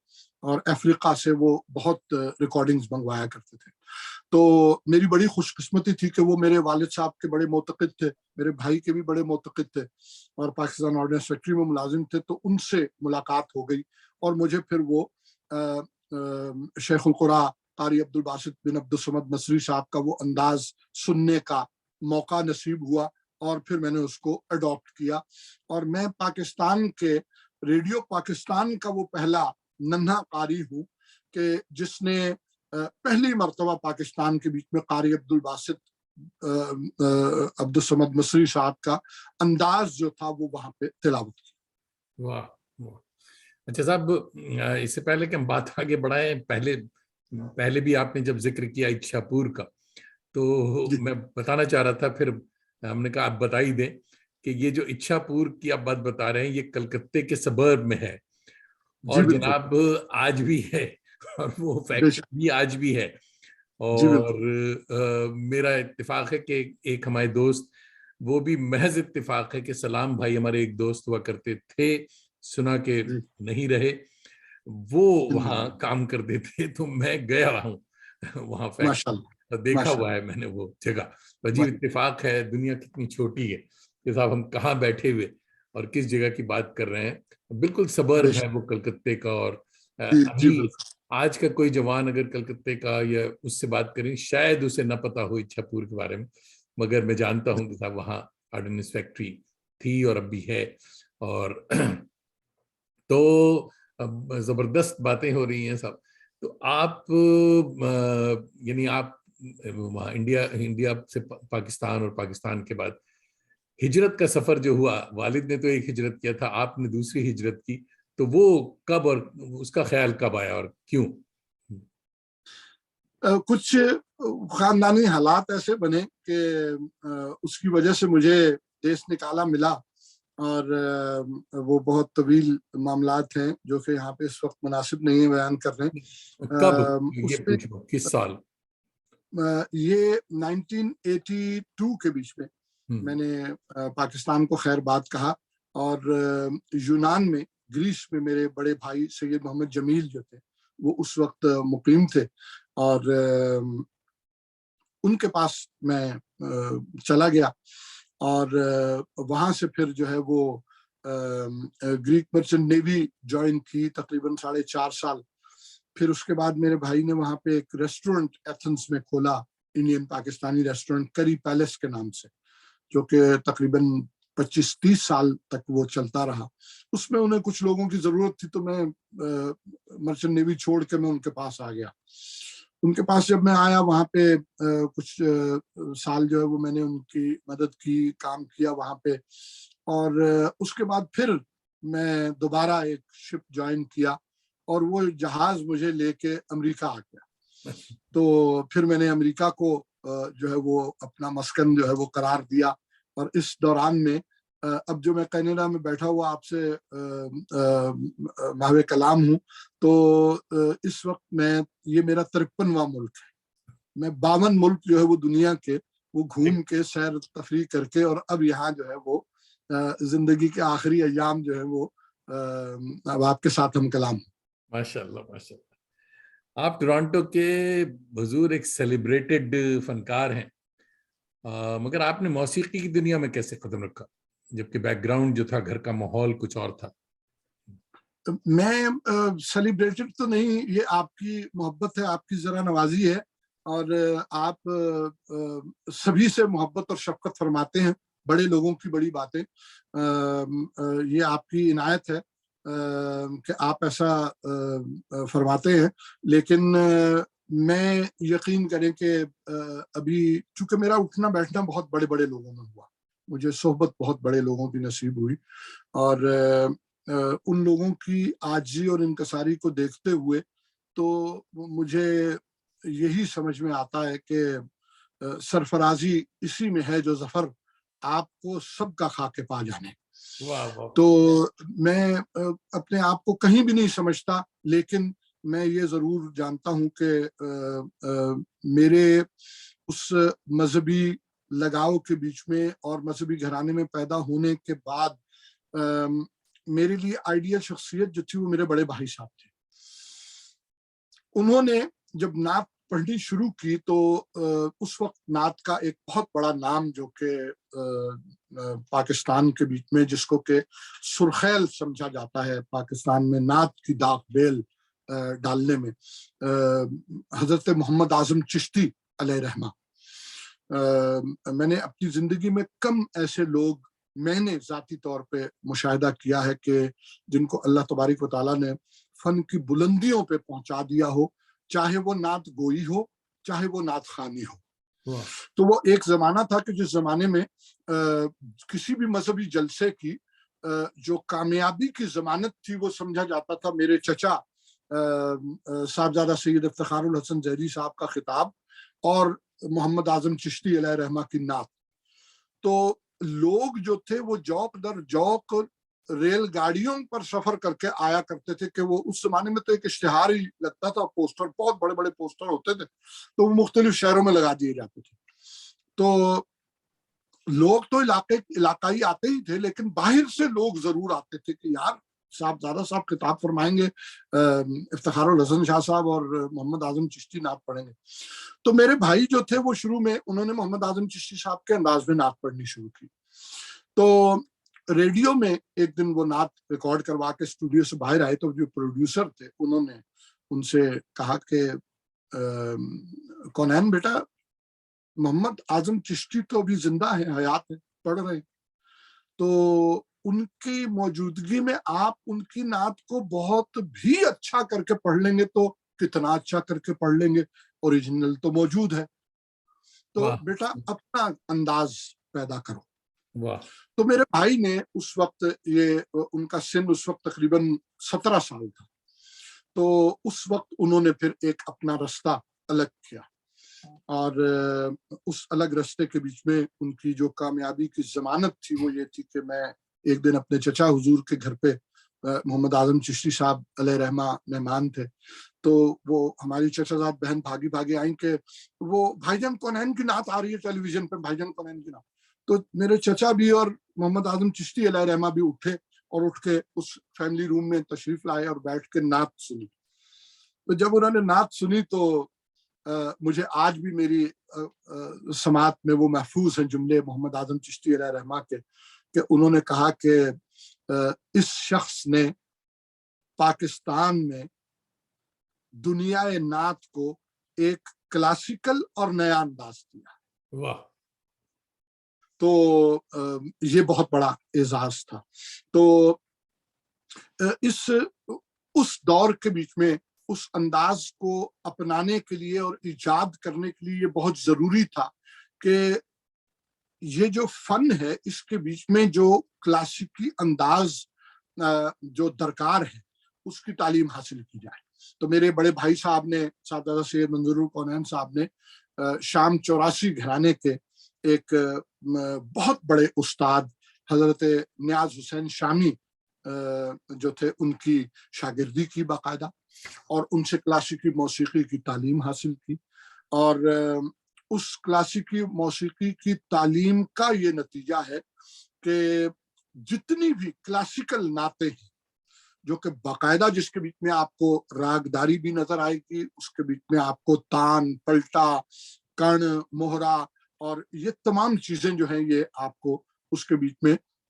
اور افریقہ سے وہ بہت ریکارڈنگز منگوایا کرتے تھے. تو میری بڑی خوش قسمتی تھی کہ وہ میرے والد صاحب کے بڑے معتقد تھے, میرے بھائی کے بھی بڑے معتقد تھے اور پاکستان آرڈیننس فیکٹری میں ملازم تھے. تو ان سے ملاقات ہو گئی اور مجھے پھر وہ شیخ القرآ قاری عبدالباسط بن عبدالصمد مصری صاحب کا وہ انداز سننے کا موقع نصیب ہوا اور پھر میں نے اس کو اڈاپٹ کیا. اور میں پاکستان کے ریڈیو پاکستان کا وہ پہلا ننھا قاری ہوں کہ جس نے پہلی مرتبہ پاکستان کے بیچ میں قاری عبدالباسط عبدالصمد مصری صاحب کا انداز جو تھا وہ وہاں پہ تلاوت کی. واہ. اچھا صاحب, اس سے پہلے کہ ہم بات آگے بڑھائیں, پہلے بھی آپ نے جب ذکر کیا اچھا پور کا, تو میں بتانا چاہ رہا تھا, پھر ہم نے کہا آپ بتا ہی دیں کہ یہ جو اچھا پور کی آپ بات بتا رہے ہیں یہ کلکتے کے سبرب میں ہے اور جناب آج بھی ہے اور وہ فیکٹری بھی آج بھی ہے. اور میرا اتفاق ہے کہ ایک ہمارے دوست, وہ بھی محض اتفاق ہے کہ سلام بھائی ہمارے ایک دوست ہوا کرتے تھے, سنا کہ نہیں رہے, وہ وہاں کام کرتے تھے. تو میں گیا ہوں وہاں فیکٹری, دیکھا ہوا ہے میں نے وہ جگہ. عجیب اتفاق ہے, دنیا کتنی چھوٹی ہے کہ صاحب ہم کہاں بیٹھے ہوئے اور کس جگہ کی بات کر رہے ہیں. بالکل سبرب ہے وہ کلکتے کا. اور ابھی آج کا کوئی جوان اگر کلکتے کا یا اس سے بات کریں شاید اسے نہ پتا ہو اچھا پور کے بارے میں, مگر میں جانتا ہوں کہ صاحب وہاں آرڈیننس فیکٹری تھی اور اب بھی ہے. اور تو زبردست باتیں ہو رہی ہیں صاحب. تو آپ یعنی آپ وہاں انڈیا سے پاکستان اور پاکستان کے بعد ہجرت کا سفر جو ہوا, والد نے تو ایک ہجرت کیا تھا, آپ نے دوسری ہجرت کی, تو وہ کب اور اس کا خیال کب آیا اور کیوں؟ کچھ خاندانی حالات ایسے بنے کہ اس کی وجہ سے مجھے دیس نکالا ملا, اور وہ بہت طویل معاملات ہیں جو کہ یہاں پہ اس وقت مناسب نہیں بیان کر رہے. کب یہ پوچھو کس سال؟ یہ 1982 کے بیچ میں میں نے پاکستان کو خیر بات کہا, اور یونان میں گریس میں میرے بڑے بھائی سید محمد جمیل جو تھے وہ اس وقت مقیم تھے, اور ان کے پاس میں چلا گیا. اور وہاں سے پھر جو ہے وہ گریک مرچنٹ نیوی جوائن کی تقریباً 4.5 سال. پھر اس کے بعد میرے بھائی نے وہاں پہ ایک ریسٹورنٹ ایتھنز میں کھولا, انڈین پاکستانی ریسٹورنٹ کری پیلس کے نام سے, جو کہ تقریباً 25-30 سال تک وہ چلتا رہا. اس میں انہیں کچھ لوگوں کی ضرورت تھی تو میں مرچنٹ نیوی چھوڑ کے میں ان کے پاس آ گیا. ان کے پاس جب میں آیا وہاں پہ کچھ سال جو ہے وہ میں نے ان کی مدد کی, کام کیا وہاں پہ. اور اس کے بعد پھر میں دوبارہ ایک شپ جوائن کیا اور وہ جہاز مجھے لے کے امریکہ آ گیا. تو پھر میں نے امریکہ کو جو ہے وہ اپنا مسکن جو ہے وہ قرار دیا. اور اس دوران میں اب جو میں کینیڈا میں بیٹھا ہوا آپ سے محو کلام ہوں, تو اس وقت میں یہ میرا 53واں ملک ہے. میں 52 ملک جو ہے وہ دنیا کے وہ گھوم کے سیر تفریح کر کے, اور اب یہاں جو ہے وہ زندگی کے آخری ایام جو ہے وہ اب آپ کے ساتھ ہم کلام ہوں. ماشاءاللہ ماشاءاللہ. آپ ٹورانٹو کے حضور ایک سیلیبریٹڈ فنکار ہیں, مگر آپ نے موسیقی کی دنیا میں کیسے قدم رکھا جبکہ بیک گراؤنڈ جو تھا گھر کا ماحول کچھ اور تھا؟ میں سیلیبریٹڈ تو نہیں, یہ آپ کی محبت ہے, آپ کی ذرا نوازی ہے. اور آپ سبھی سے محبت اور شفقت فرماتے ہیں، بڑے لوگوں کی بڑی باتیں، یہ آپ کی عنایت ہے کہ آپ ایسا فرماتے ہیں. لیکن میں یقین کریں کہ ابھی چونکہ میرا اٹھنا بیٹھنا بہت بڑے بڑے لوگوں میں ہوا، مجھے صحبت بہت بڑے لوگوں کی نصیب ہوئی، اور ان لوگوں کی عاجزی اور انکساری کو دیکھتے ہوئے تو مجھے یہی سمجھ میں آتا ہے کہ سرفرازی اسی میں ہے جو ظفر آپ کو سب کا کھا کے پا جانے. تو میں اپنے آپ کو کہیں بھی نہیں سمجھتا، لیکن میں یہ ضرور جانتا ہوں کہ میرے اس مذہبی لگاؤ کے بیچ میں اور مذہبی گھرانے میں پیدا ہونے کے بعد میرے لیے آئیڈیل شخصیت جو تھی وہ میرے بڑے بھائی صاحب تھے. انہوں نے جب نعت پڑھنی شروع کی تو اس وقت نعت کا ایک بہت بڑا نام جو کہ پاکستان کے بیچ میں جس کو کہ سرخیل سمجھا جاتا ہے پاکستان میں نعت کی داغ بیل ڈالنے میں، حضرت محمد اعظم چشتی علیہ رحمہ. میں نے اپنی زندگی میں کم ایسے لوگ میں نے ذاتی طور پہ مشاہدہ کیا ہے کہ جن کو اللہ تبارک و تعالیٰ نے فن کی بلندیوں پہ پہنچا دیا ہو، چاہے وہ نعت گوئی ہو چاہے وہ نعت خوانی ہو. تو وہ ایک زمانہ تھا کہ جس زمانے میں کسی بھی مذہبی جلسے کی جو کامیابی کی ضمانت تھی وہ سمجھا جاتا تھا میرے چچا صاحبزادہ سید افتخار الحسن زہری صاحب کا خطاب اور محمد اعظم چشتی علیہ رحمہ کی نعت. تو لوگ جو تھے وہ جوق در جوق ریل گاڑیوں پر سفر کر کے آیا کرتے تھے کہ وہ اس زمانے میں تو ایک اشتہار ہی لگتا تھا، پوسٹر بہت بڑے بڑے پوسٹر ہوتے تھے تو وہ مختلف شہروں میں لگا دیے جاتے تھے. تو لوگ تو علاقائی آتے ہی تھے، لیکن باہر سے لوگ ضرور آتے تھے کہ یار صاحبزادہ صاحب خطاب فرمائیں گے، افتخار الحسن شاہ صاحب اور محمد اعظم چشتی نعت پڑھیں گے. تو میرے بھائی جو تھے وہ شروع میں انہوں نے محمد اعظم چشتی صاحب کے انداز میں نعت پڑھنی شروع کی. تو ریڈیو میں ایک دن وہ نعت ریکارڈ کروا کے اسٹوڈیو سے باہر آئے تو جو پروڈیوسر تھے انہوں نے ان سے کہا کہ کونین بیٹا محمد اعظم چشتی تو ابھی زندہ ہیں، حیات ہیں، پڑھ رہے ہیں، تو ان کی موجودگی میں آپ ان کی نعت کو بہت بھی اچھا کر کے پڑھ لیں گے تو کتنا اچھا کر کے پڑھ لیں گے، اوریجنل تو موجود ہے، تو بیٹا اپنا انداز پیدا کرو. تو میرے بھائی نے اس وقت ان کا سن اس وقت تقریباً 17 سال تھا، تو اس وقت انہوں نے پھر ایک اپنا رستہ الگ کیا، اور اس الگ رستے کے بیچ میں ان کی جو کامیابی کی ضمانت تھی وہ یہ تھی کہ میں ایک دن اپنے چچا حضور کے گھر پہ محمد اعظم چشتی صاحب علیہ رحمہ مہمان تھے، تو وہ ہماری چچا زاد بہن بھاگی بھاگی آئیں کہ وہ بھائی جان کونین کی نعت آ رہی ہے ٹیلی ویژن پہ، بھائی جان کونین کی نعت. تو میرے چچا بھی اور محمد اعظم چشتی علیہ رحمہ بھی اٹھے اور اٹھ کے اس فیملی روم میں تشریف لائے اور بیٹھ کے نعت سنی. تو جب انہوں نے نعت سنی تو مجھے آج بھی میری سماعت میں وہ محفوظ ہیں جملے محمد اعظم چشتی علیہ رحمہ کے، کہ انہوں نے کہا کہ اس شخص نے پاکستان میں دنیا نعت کو ایک کلاسیکل اور نیا انداز دیا. تو یہ بہت بڑا اعزاز تھا. تو اس دور کے بیچ میں اس انداز کو اپنانے کے لیے اور ایجاد کرنے کے لیے یہ بہت ضروری تھا کہ یہ جو فن ہے اس کے بیچ میں جو کلاسیکی انداز جو درکار ہے اس کی تعلیم حاصل کی جائے. تو میرے بڑے بھائی صاحب نے، صاحبزادہ سید منظور الکونین صاحب نے، شام 84 گھرانے کے ایک بہت بڑے استاد حضرت نیاز حسین شامی جو تھے ان کی شاگردی کی باقاعدہ، اور ان سے کلاسیکی موسیقی کی تعلیم حاصل کی. اور اس کلاسیکی موسیقی کی تعلیم کا یہ نتیجہ ہے کہ جتنی بھی کلاسیکل نعتیں ہیں جو کہ باقاعدہ جس کے بیچ میں آپ کو راگداری بھی نظر آئے گی، اس کے بیچ میں آپ کو تان، پلٹا، کن، موہرا اور یہ تمام چیزیں جو ہیں یہ آپ کو اس کے بیچ میں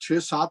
6-7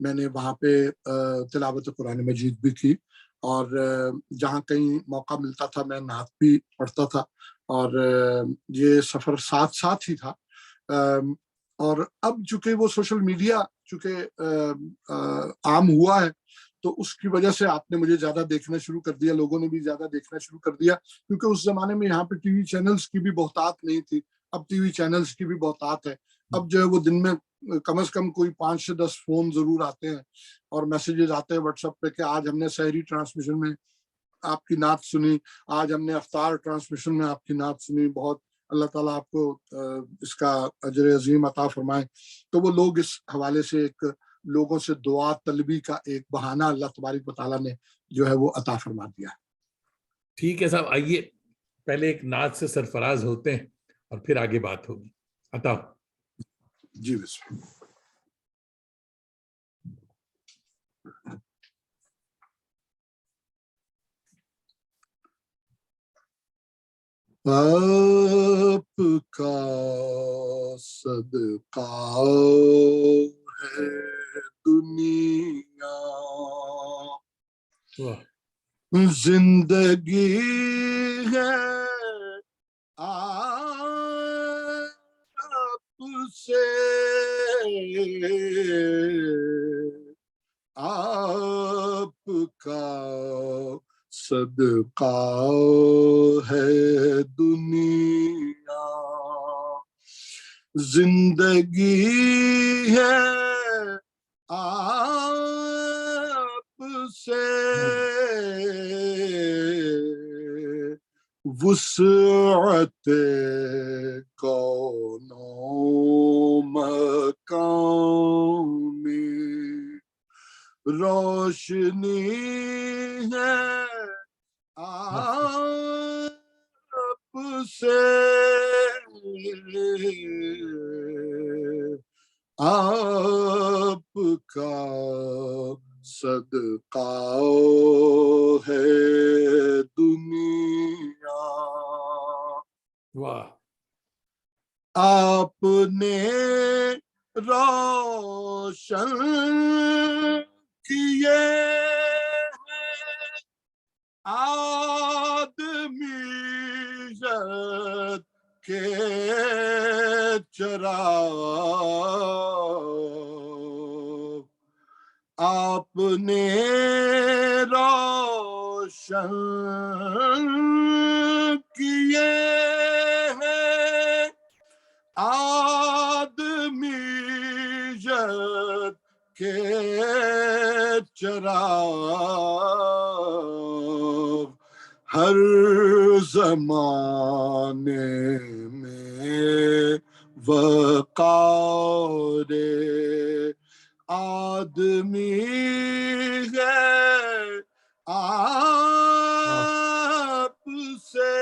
میں نے وہاں پہ تلاوت قرآن مجید بھی کی، اور جہاں کہیں موقع ملتا تھا میں نعت بھی پڑھتا تھا، اور یہ سفر ساتھ ساتھ ہی تھا۔ اور اب چونکہ وہ سوشل میڈیا چونکہ عام ہوا ہے تو اس کی وجہ سے آپ نے مجھے زیادہ دیکھنا شروع کر دیا، لوگوں نے بھی زیادہ دیکھنا شروع کر دیا، کیونکہ اس زمانے میں یہاں پہ ٹی وی چینلز کی بھی بہتات نہیں تھی، اب ٹی وی چینلز کی بھی بہتات ہے۔ اب جو ہے وہ دن میں کم از کم کوئی 5 سے 10 فون ضرور آتے ہیں اور میسیجز آتے ہیں واٹس ایپ پہ کہ آج ہم نے سحری ٹرانسمیشن میں آپ کی نعت سنی، آج ہم نے افطار ٹرانسمیشن میں آپ کی نعت سنی، بہت اللہ تعالیٰ آپ کو اس کا اجر عظیم عطا فرمائے۔ تو وہ لوگ اس حوالے سے ایک لوگوں سے دعا طلبی کا ایک بہانہ اللہ تبارک و تعالیٰ نے جو ہے وہ عطا فرما دیا ہے۔ ٹھیک ہے صاحب، آئیے پہلے ایک نعت سے سرفراز ہوتے ہیں اور پھر آگے بات ہوگی۔ عطا۔ جی بسم اللہ۔ آپ کا صدقہ ہے دنیا، زندگی ہے آپ سے، آپ کا صدقہ ہے دنیا، زندگی ہے آپ سے، وسعت کون و مکان میں روشنی ہے آپ سے، آپ کا صدقہ ہے دنیا۔ واہ۔ آپ نے روشن کیے ہیں آدمیت کے چراغ، آپ نے روشن کیے ہیں آدمیت کے چراغ، ہر زمانے میں وقار آدمی ہے آپ سے،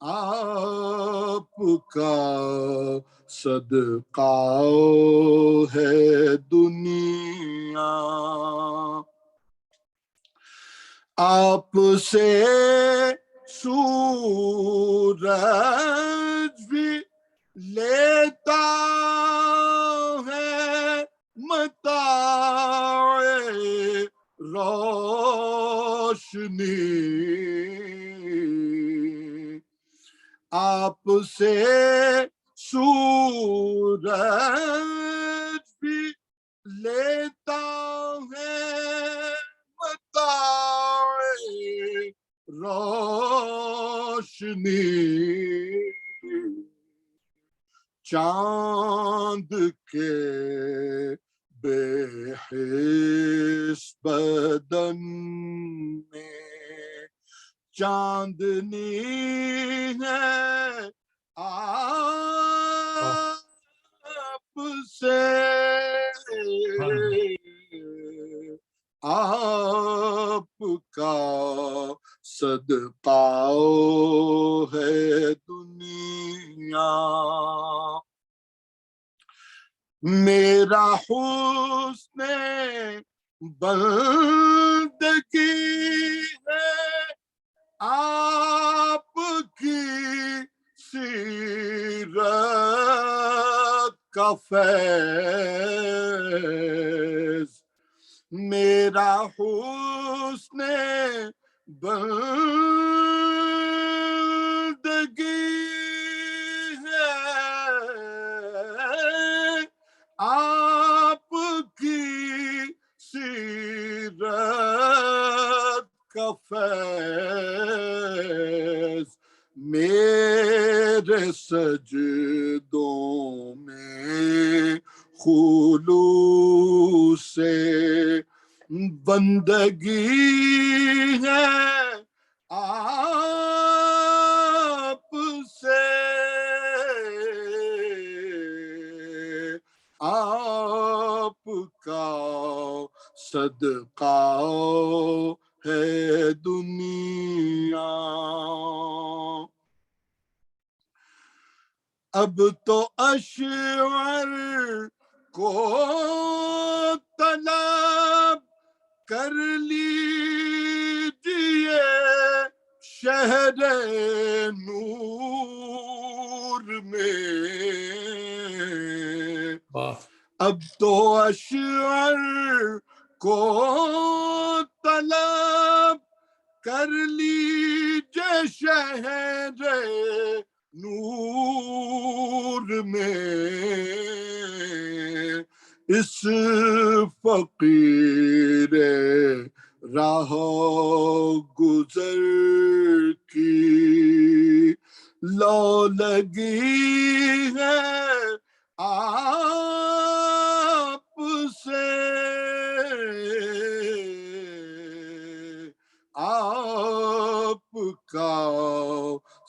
آپ کا صدقہ ہے دنیا۔ آپ سے سورج بھی لیتا ہے متاع روشنی، آپ سے سورج بھی لیتا ہے متاع روشنی، چاند کے بے حس بدن میں چاندنی ہے آپ سے، آپ کا صدقہ ہے دنیا۔ میرا حسن بندگی ہے آپ کی سیرت کا فیض میرا حسن بندگی ہے آپ کی سیرت کا فیض میرے سجدوں میں خلوص سے بندگی ہے آپ سے آپ کا صدقہ ہے دنیا اب تو اشعر کو طلب کر لیجئے شہر نور میں اب تو اشعر کو طلب کر لیجئے شہر نور میں اس فقیر راہ گزر کی لو لگی ہے آپ سے آپ کا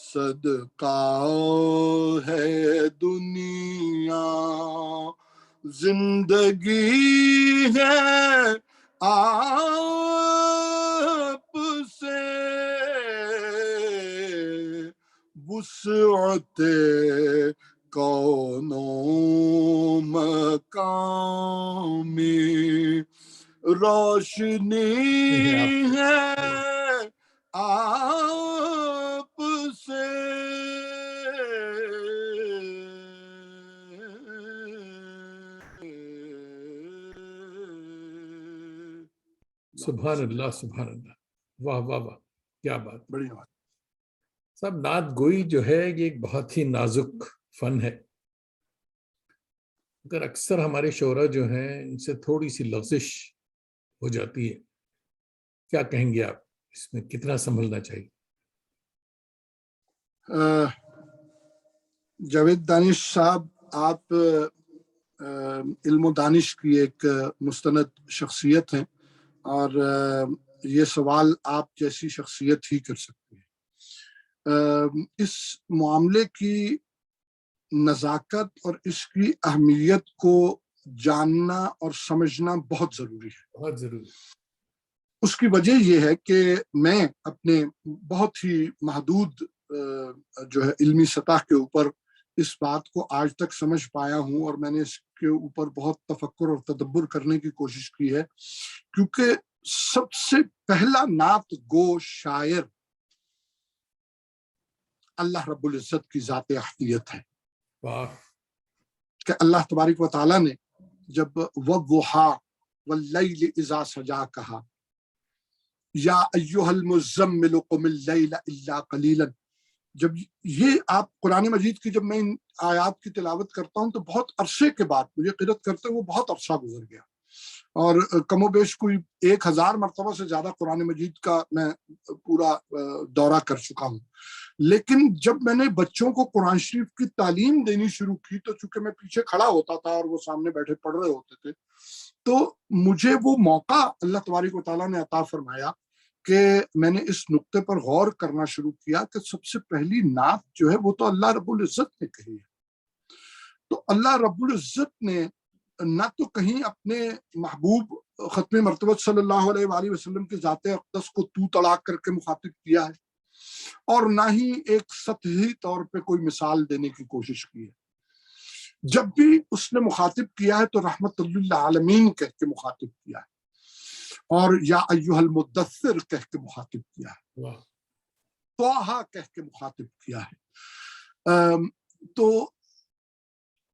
صدقہ ہے دنیا زندگی ہے آپ سے وسعت کون و مکان میں روشنی ہے آپ سے سبحان اللہ سبحان اللہ واہ واہ واہ کیا بات بڑی بات صاحب نعت گوئی جو ہے یہ ایک بہت ہی نازک فن ہے اگر اکثر ہمارے شعراء جو ہیں ان سے تھوڑی سی لغزش ہو جاتی ہے کیا کہیں گے آپ اس میں کتنا سنبھلنا چاہیے جاوید دانش صاحب آپ علم و دانش کی ایک مستند شخصیت ہیں اور یہ سوال آپ جیسی شخصیت ہی کر سکتی ہے اس معاملے کی نزاکت اور اس کی اہمیت کو جاننا اور سمجھنا بہت ضروری ہے بہت ضروری اس کی وجہ یہ ہے کہ میں اپنے بہت ہی محدود جو ہے علمی سطح کے اوپر اس بات کو آج تک سمجھ پایا ہوں اور میں نے اس کے اوپر بہت تفکر اور تدبر کرنے کی کوشش کی ہے کیونکہ سب سے پہلا نعت گو شاعر اللہ رب العزت کی ذات احدیت ہے کہ اللہ تبارک و تعالیٰ نے جب وَالضُّحَىٰ وَاللَّيْلِ اِذَا سَجَا کہا یا ایہا المزمل قم اللیل الا قلیلا جب یہ آپ قرآن مجید کی جب میں ان آیات کی تلاوت کرتا ہوں تو بہت عرصے کے بعد مجھے قرأت کرتے ہوئے بہت عرصہ گزر گیا اور کم و بیش کوئی 1000 مرتبہ سے زیادہ قرآن مجید کا میں پورا دورہ کر چکا ہوں لیکن جب میں نے بچوں کو قرآن شریف کی تعلیم دینی شروع کی تو چونکہ میں پیچھے کھڑا ہوتا تھا اور وہ سامنے بیٹھے پڑھ رہے ہوتے تھے تو مجھے وہ موقع اللہ تبارک و تعالیٰ نے عطا فرمایا کہ میں نے اس نقطے پر غور کرنا شروع کیا کہ سب سے پہلی نعت جو ہے وہ تو اللہ رب العزت نے کہی ہے تو اللہ رب العزت نے نہ تو کہیں اپنے محبوب ختم مرتبہ صلی اللہ علیہ وآلہ وسلم کی ذات اقدس کو تو تڑاک کر کے مخاطب کیا ہے اور نہ ہی ایک سطحی طور پہ کوئی مثال دینے کی کوشش کی ہے جب بھی اس نے مخاطب کیا ہے تو رحمت للعالمین کہہ کے مخاطب کیا ہے اور یا ایہا المدثر کہہ کے مخاطب کیا ہے طٰہٰ کہہ کے مخاطب کیا ہے تو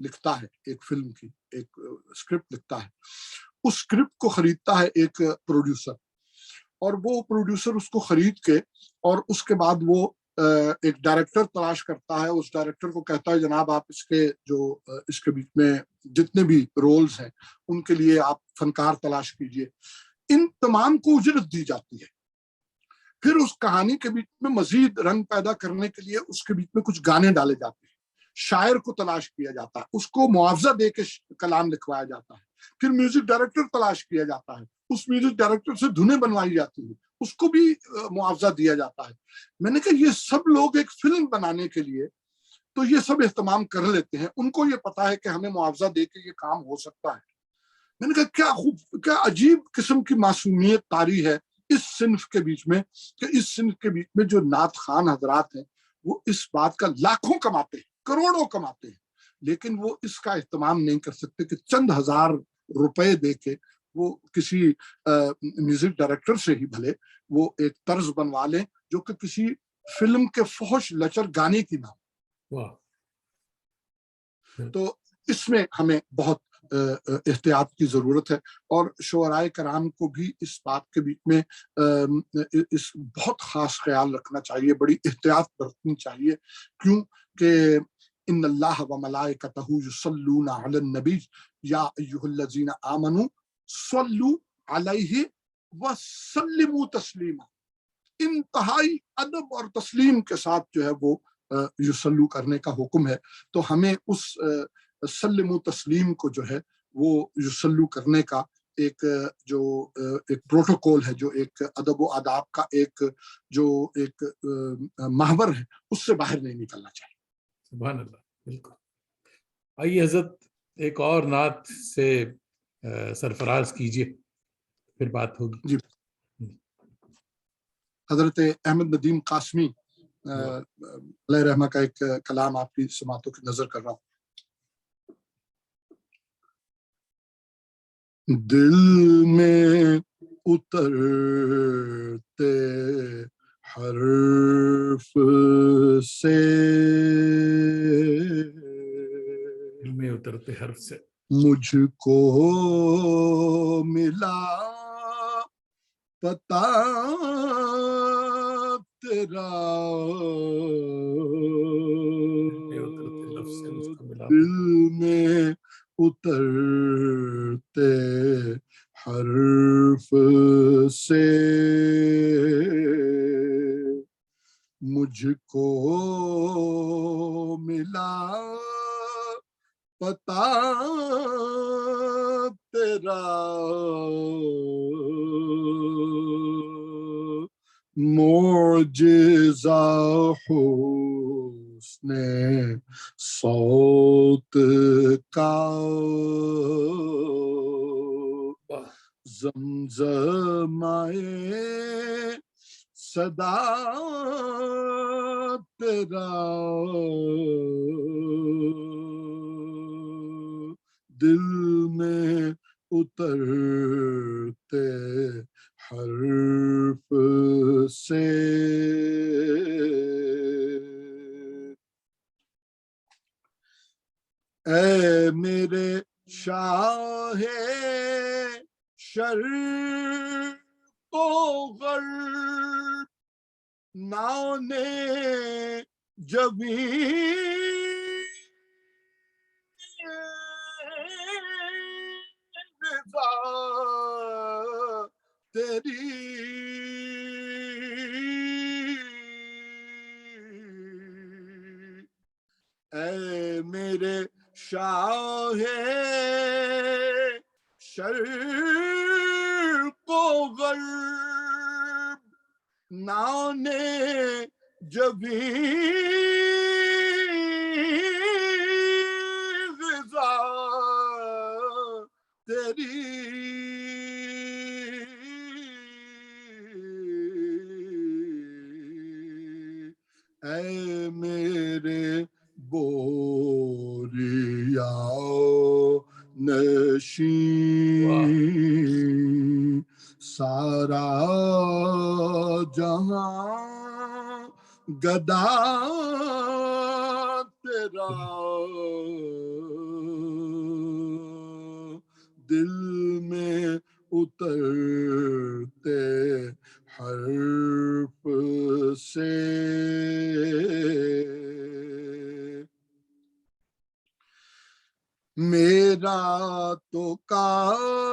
لکھتا ہے ایک فلم کی ایک اسکرپٹ لکھتا ہے, اس اسکرپٹ کو خریدتا ہے ایک پروڈیوسر, اور وہ پروڈیوسر اس کو خرید کے اور اس کے بعد وہ ایک ڈائریکٹر تلاش کرتا ہے. اس ڈائریکٹر کو کہتا ہے جناب آپ اس کے بیچ میں جتنے بھی رولز ہیں ان کے لیے آپ فنکار تلاش کیجئے. ان تمام کو اجرت دی جاتی ہے. پھر اس کہانی کے بیچ میں مزید رنگ پیدا کرنے کے لیے اس کے بیچ میں کچھ گانے ڈالے جاتے ہیں, شاعر کو تلاش کیا جاتا ہے, اس کو معاوضہ دے کے کلام لکھوایا جاتا ہے, پھر میوزک ڈائریکٹر تلاش کیا جاتا ہے, اس میوزک ڈائریکٹر سے دھنیں بنوائی جاتی ہیں, اس کو بھی معاوضہ دیا جاتا ہے. میں نے کہا یہ سب لوگ ایک فلم بنانے کے لیے تو یہ سب اہتمام کر لیتے ہیں, ان کو یہ پتا ہے کہ ہمیں معاوضہ دے کے یہ کام ہو سکتا ہے. میں نے کہا کیا عجیب قسم کی معصومیت طاری ہے اس صنف کے بیچ میں, کہ اس صنف کے بیچ میں جو نعت خوان حضرات ہیں وہ اس بات کا لاکھوں کماتے ہیں, کروڑوں کماتے ہیں, لیکن وہ اس کا اہتمام نہیں کر سکتے کہ چند ہزار روپے دے کے وہ کسی میوزک ڈائریکٹر سے ہی بھلے وہ ایک طرز بنوا لیں جو کہ کسی فلم کے فحش لچر گانے کی نہ ہو. تو اس میں ہمیں بہت احتیاط کی ضرورت ہے, اور شعراء کرام کو بھی اس بات کے بیچ میں اس بہت خاص خیال رکھنا چاہیے, بڑی احتیاط برتنی چاہیے. کیوں کہ ان اللہ و ملائکتہ یصلون علی النبی یا ایھا الذین آمنوا صلوا علیہ وسلموا تسلیما. انتہائی ادب اور تسلیم کے ساتھ جو ہے وہ یصلو کرنے کا حکم ہے. تو ہمیں اس سلم و تسلیم کو جو ہے وہ یصلو کرنے کا ایک پروٹوکول ہے, جو ایک ادب و آداب کا ایک محور ہے, اس سے باہر نہیں نکلنا چاہیے. سبحان اللہ, بالکل. آئیے حضرت ایک اور نعت سے سرفراز کیجیے, پھر بات ہوگی. جی, حضرت احمد ندیم قاسمی علیہ رحمہ کا ایک کلام آپ کی سماعتوں کی نظر کر رہا ہوں. دل میں اترتے حرف سے, دل میں اترتے حرف سے مجھ کو ملا پتا تیرا, دل میں اترتے حرف سے مجھ کو ملا پتا تیرا, معجزہ حسن صوت کا زمزمائے صدا تیرا, دل میں اترتے حرف سے اے میرے شاہ شرق و غرب نانے جبیں رضا تیری, اے میرے شاہ شرق و غرب نانے جبیں غذا تیری, اے میرے بوریا نشین سارا جہاں گدا تیرا, دل میں اترتے حرف سے میرا تو کائنات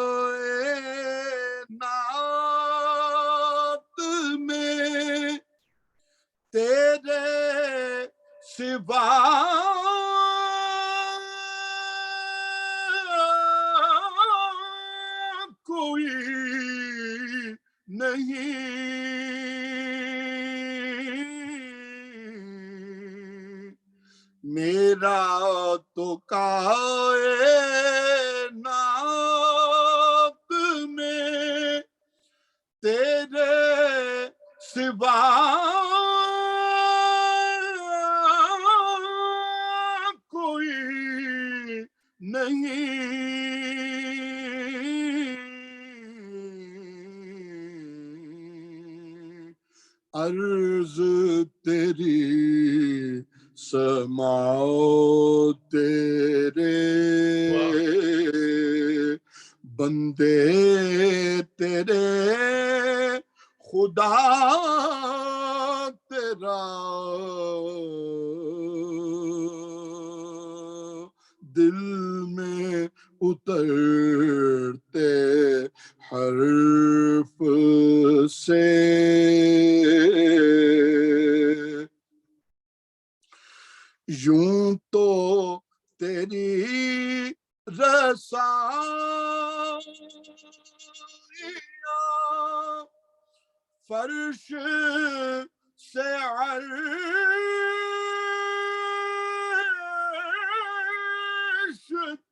میں تیرے سوا کوئی نہیں، میرا تو کائنات میں تیرے سوا کوئی نہیں، عرض تیری سماؤ تیرے بندے تیرے خدا تیرا دل میں اترتے حرف سے یوں تو تیری رسائیاں فرش سے عرش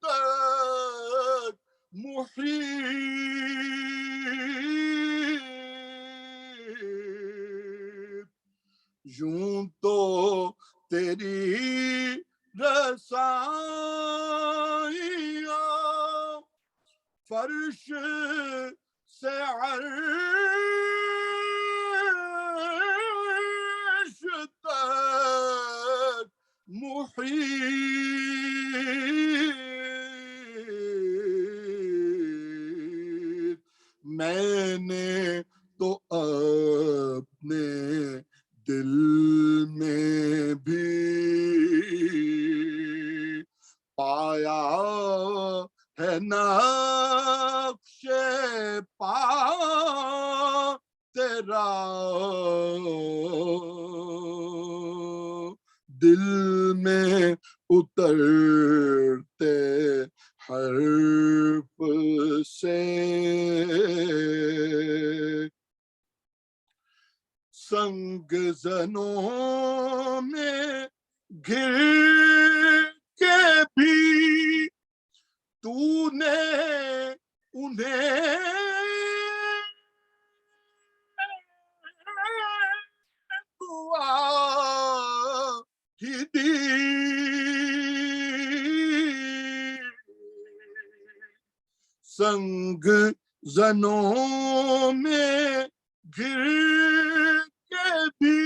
تک محیط، یوں تو تیری رسائیاں فرش سے عرش تک محیط، میں نے تو اپنے دل میں بھی پایا ہے نقش پا تیرا، دل میں اترتے حرف سے سنگ زنوں میں گر کے بھی تو نے انہیں دعا ہی دی، سنگ زنوں میں گر کے بھی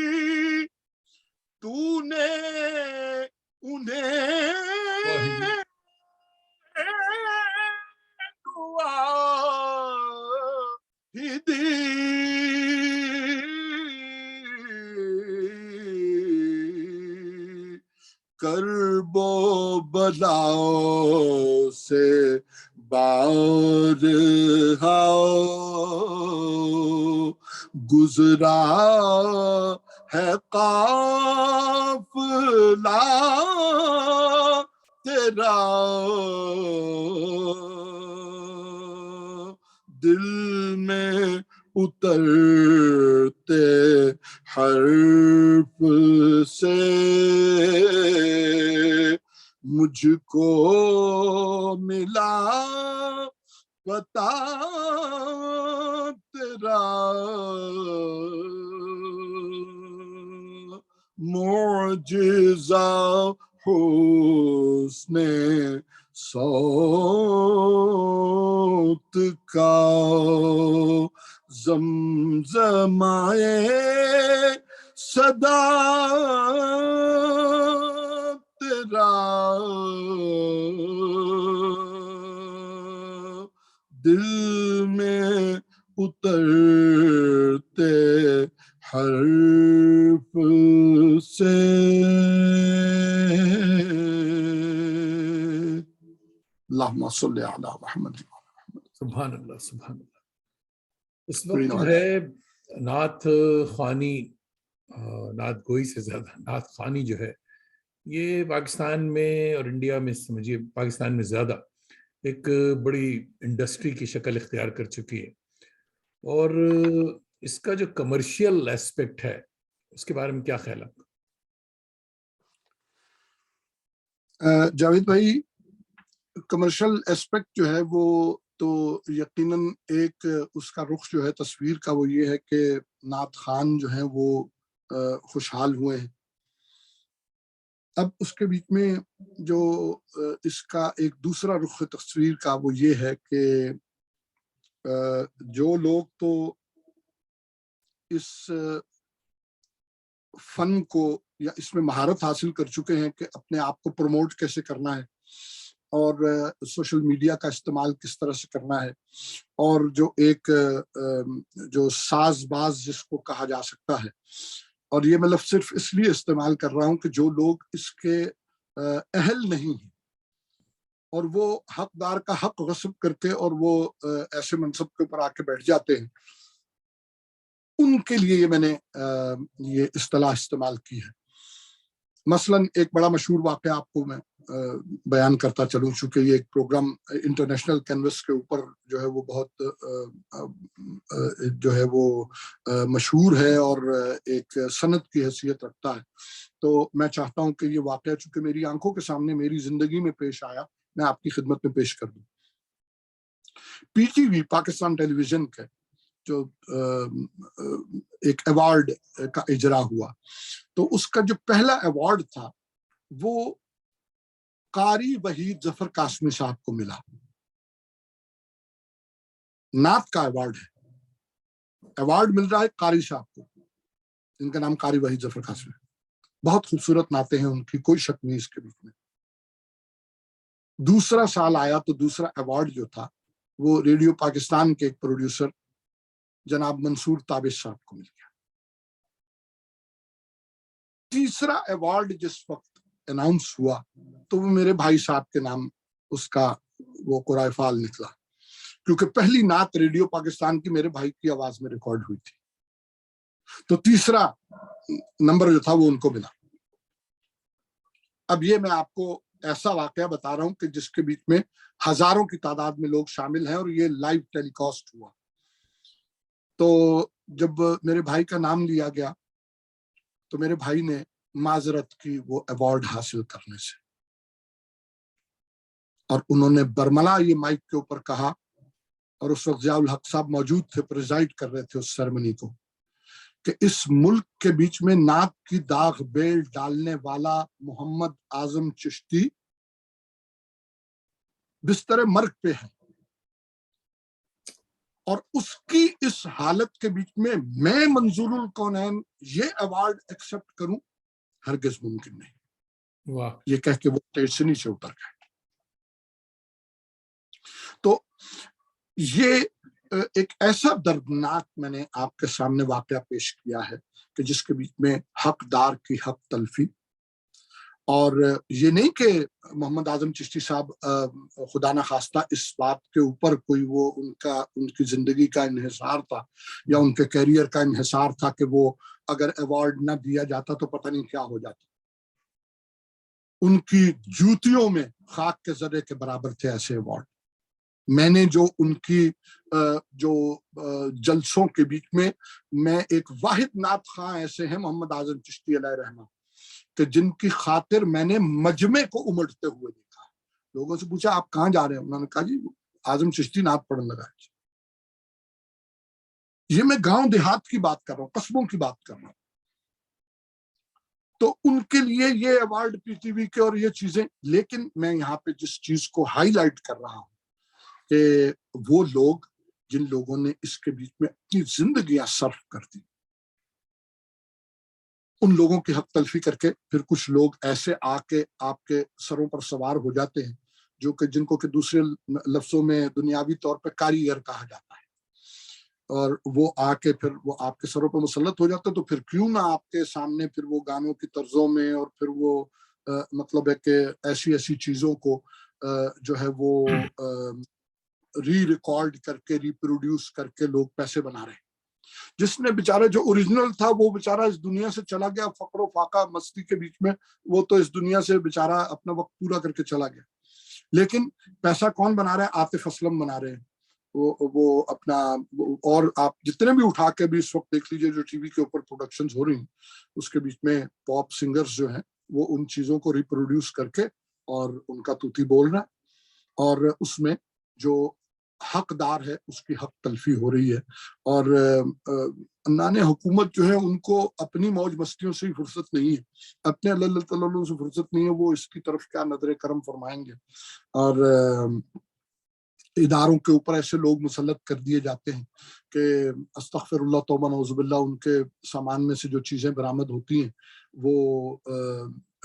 تو نے انہیں دعا ہی دی، کرب و بلاؤ سے بارہا گزرا ہے قافلہ تیرا، دل میں اترتے حرف سے مجھ کو ملا پتا تیرا، معجزہ حسن صوت کا زمزمائے صدا تیرا، دل میں اترتے حرف سے اللہم صلی علی محمد. سبحان اللہ سبحان اللہ. اس وقت جو ہے نعت خوانی، نعت گوئی سے زیادہ نعت خوانی جو ہے یہ پاکستان میں اور انڈیا میں، سمجھیے پاکستان میں زیادہ ایک بڑی انڈسٹری کی شکل اختیار کر چکی ہے. اور اس کا جو کمرشل ایسپیکٹ ہے اس کے بارے میں کیا خیال ہے؟ جاوید بھائی، کمرشل ایسپیکٹ جو ہے وہ تو یقیناً ایک اس کا رخ جو ہے تصویر کا وہ یہ ہے کہ نعت خوان جو ہیں وہ خوشحال ہوئے ہیں. اب اس کے بیچ میں جو اس کا ایک دوسرا رخ تصویر کا وہ یہ ہے کہ جو لوگ تو اس فن کو یا اس میں مہارت حاصل کر چکے ہیں کہ اپنے آپ کو پروموٹ کیسے کرنا ہے اور سوشل میڈیا کا استعمال کس طرح سے کرنا ہے، اور جو ایک جو ساز باز جس کو کہا جا سکتا ہے، اور یہ میں لفظ صرف اس لیے استعمال کر رہا ہوں کہ جو لوگ اس کے اہل نہیں ہیں اور وہ حقدار کا حق غصب کر کے اور وہ ایسے منصب کے اوپر آ کے بیٹھ جاتے ہیں، ان کے لیے یہ میں نے یہ اصطلاح استعمال کی ہے. مثلا ایک بڑا مشہور واقعہ آپ کو میں بیان کرتا چلوں، چونکہ یہ ایک پروگرام انٹرنیشنل کینوس کے اوپر جو ہے وہ بہت جو ہے وہ مشہور ہے اور ایک سند کی حیثیت رکھتا ہے. تو میں چاہتا ہوں کہ یہ واقعہ چونکہ میری آنکھوں کے سامنے میری زندگی میں پیش آیا، میں آپ کی خدمت میں پیش کر دوں. پی ٹی وی پاکستان ٹیلی ویژن کے جو ایک ایوارڈ کا اجرا ہوا، تو اس کا جو پہلا ایوارڈ تھا وہ قاری وحید ظفر قاسمی صاحب کو ملا. نعت کا ایوارڈ ہے، ایوارڈ مل رہا ہے قاری صاحب کو، جن کا نام قاری وحید ظفر قاسمی ہے. بہت خوبصورت نعتیں ہیں ان کی، کوئی شک نہیں اس کے بیچ میں. دوسرا سال آیا تو دوسرا ایوارڈ جو تھا وہ ریڈیو پاکستان کے ایک پروڈیوسر جناب منصور تابش صاحب کو مل گیا. تیسرا ایوارڈ جس وقت اناؤنس ہوا تو وہ میرے بھائی صاحب کے نام اس کا وہ قرائے فعال نکلا، کیونکہ پہلی نعت ریڈیو پاکستان کی میرے بھائی کی آواز میں ریکارڈ ہوئی تھی. تو تیسرا نمبر جو تھا وہ ان کو ملا. اب یہ میں آپ کو ایسا واقعہ بتا رہا ہوں کہ جس کے بیچ میں ہزاروں کی تعداد میں لوگ شامل ہیں اور یہ لائیو ٹیلی کاسٹ ہوا. تو جب میرے بھائی کا نام لیا گیا تو میرے بھائی نے معذرت کی وہ ایوارڈ حاصل کرنے سے، اور انہوں نے برملا یہ مائک کے اوپر کہا، اور اس وقت ضیاء الحق صاحب موجود تھے، پریزائڈ کر رہے تھے اس سیرمنی کو، کہ اس ملک کے بیچ میں نعت کی داغ بیل ڈالنے والا محمد اعظم چشتی بستر مرگ پہ ہے، اور اس کی اس حالت کے بیچ میں منظور الکونین یہ ایوارڈ ایکسپٹ کروں، ہرگز ممکن نہیں. واہ. یہ کہہ کے وہ اسٹیج سے نیچے اتر گئے. تو یہ ایک ایسا دردناک میں نے آپ کے سامنے واقعہ پیش کیا ہے کہ جس کے بیچ میں حقدار کی حق تلفی، اور یہ نہیں کہ محمد اعظم چشتی صاحب خدا نہ خواستہ اس بات کے اوپر کوئی وہ ان کی زندگی کا انحصار تھا یا ان کے کیریئر کا انحصار تھا کہ وہ اگر ایوارڈ نہ دیا جاتا تو پتہ نہیں کیا ہو جاتا. ان کی جوتیوں میں خاک کے ذرے کے برابر تھے ایسے ایوارڈ. میں نے جو ان کی جو جلسوں کے بیچ میں ایک واحد نعت خواں ایسے ہیں محمد اعظم چشتی علیہ رحمہ کہ جن کی خاطر میں نے مجمع کو امٹتے ہوئے دیکھا. لوگوں سے پوچھا آپ کہاں جا رہے ہیں؟ انہوں نے کہا جی اعظم چشتی نعت پڑھنے لگا ہے. یہ میں گاؤں دیہات کی بات کر رہا ہوں، قصبوں کی بات کر رہا ہوں. تو ان کے لیے یہ ایوارڈ پی ٹی وی کے اور یہ چیزیں، لیکن میں یہاں پہ جس چیز کو ہائی لائٹ کر رہا ہوں کہ وہ لوگ جن لوگوں نے اس کے بیچ میں اپنی زندگیاں صرف کر دی، ان لوگوں کی حق تلفی کر کے پھر کچھ لوگ ایسے آ کے آپ کے سروں پر سوار ہو جاتے ہیں جو کہ جن کو کہ دوسرے لفظوں میں دنیاوی طور پہ کاریگر کہا جاتا ہے، اور وہ آ کے پھر وہ آپ کے سروں پہ مسلط ہو جاتا ہے، تو پھر کیوں نہ آپ کے سامنے پھر وہ گانوں کی طرزوں میں اور پھر وہ مطلب ہے کہ ایسی چیزوں کو جو ہے وہ ری ریکارڈ کر کے ریپروڈیوس کر کے لوگ پیسے بنا رہے ہیں۔ جس نے بیچارہ جو اوریجنل تھا وہ بیچارہ اس دنیا سے چلا گیا، فقر و فاقہ مستی کے بیچ میں وہ تو اس دنیا سے بیچارہ اپنا وقت پورا کر کے چلا گیا، لیکن پیسہ کون بنا رہا ہے؟ عاطف اسلم بنا رہے ہیں وہ اپنا، اور آپ جتنے بھی اٹھا کے بھی اس وقت دیکھ لیجئے جو ٹی وی کے اوپر پروڈکشنز ہو رہی ہیں، اس کے بیچ میں پاپ سنگرز جو ہیں وہ ان چیزوں کو ریپروڈیوس کر کے اور ان کا توتی بول رہا ہے، اور اس میں جو حقدار ہے اس کی حق تلفی ہو رہی ہے، اور انان حکومت جو ہے ان کو اپنی موج مستیوں سے ہی فرصت نہیں ہے، اپنے اللہ تعالیٰ سے فرصت نہیں ہے، وہ اس کی طرف کیا نظر کرم فرمائیں گے، اور اداروں کے اوپر ایسے لوگ مسلط کر دیے جاتے ہیں کہ استغفر اللہ توبہ نعوذ باللہ، ان کے سامان میں سے جو چیزیں برآمد ہوتی ہیں وہ